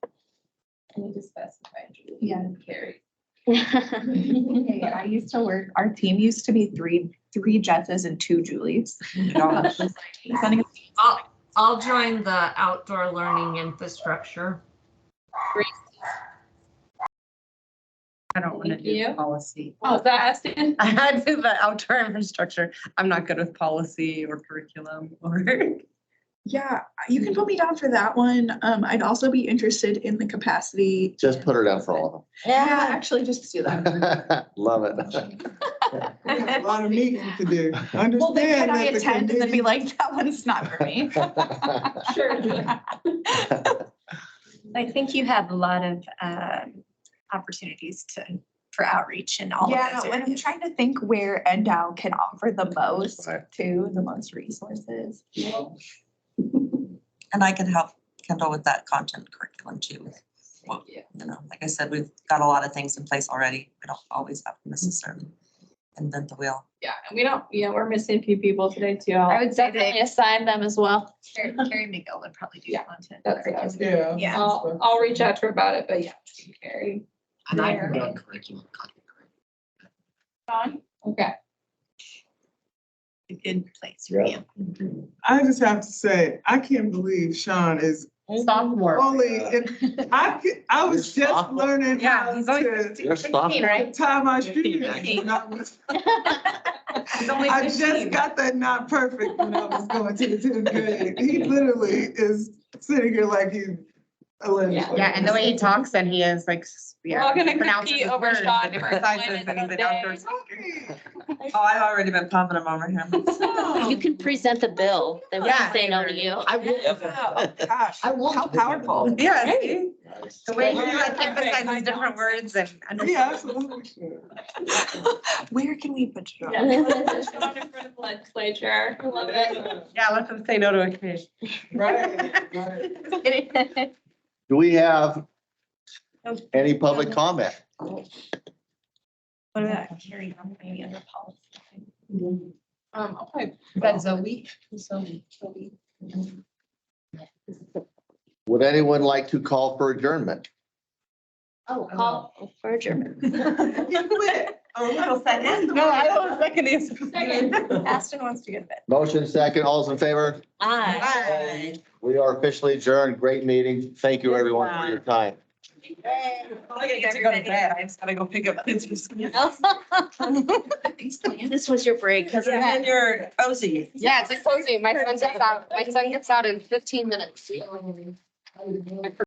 I need to specify Julie. Yeah. and Carrie. Hey, I used to work, our team used to be three Jesses and 2 Julies. Sending I'll join the outdoor learning infrastructure. I don't want to Thank you. do policy. Oh, is that Aston? I do the outdoor infrastructure. I'm not good with policy or curriculum or. Yeah, you can put me down for that one. I'd also be interested in the capacity. Just put her down for all Yeah, actually, just do that. of them. Love it. We have a lot of meetings to do. Understand Well, then can I that the attend and then be committee- like, that one's not for me? Sure. I think you have a lot of opportunities for outreach and all of Yeah, those when I'm areas. trying to think where NDOW can offer the most Right. to the most resources. And I can help Kendall with that content curriculum too. Well, Yeah. you know, like I said, we've got a lot of things in place already. We don't always have to necessarily invent the wheel. Yeah, and we don't, we're missing a few people today too. I would say definitely that assign them as well. Carrie McGill would probably do Yeah, content. that's what I was- Yeah. Yeah. I'll reach out to her about it, but yeah, Carrie. And I There. can go curriculum. Sean? Okay. a good place for you. I just have to say, I can't believe Sean is Sophomore. only, I was just Sophomore. learning Yeah, how he's only to 16, You're sophomore. right? tie my shoes. when I was- He's only I just 15. got that not perfect when I was going to the 10th grade. He literally is sitting here like he's 11. Yeah, and the way he talks and he is like, We're all gonna pronounces compete his over words Sean and for emphasizes employment and he's an someday. outdoor Okay. Oh, I've already been pumping them over him. You can present the bill that we Yeah. say no to you. I will. Oh, gosh, I will. how powerful. Yeah, see? The way he like Okay. emphasizes different words and Yeah, understands. absolutely. Where can we put you? Yeah, they want to Sean in front of the legislature. I love it. Yeah, let them say no to a fish. Right, right. Do we have any public comment? What about carry on maybe under policy? Okay. Is that Zoe? Would anyone like to call for adjournment? Oh, call for adjournment. You quit. Oh, little second. No, I don't second it. Aston wants to get a bit. Motion second, all's in favor? Aye. Bye. We are officially adjourned. Great meeting. Thank you, everyone, for your time. I gotta get to go to bed. I just gotta go pick up kids from school. This was your break. And then you're cozy. Yeah, it's like closing. My son gets out in 15 minutes.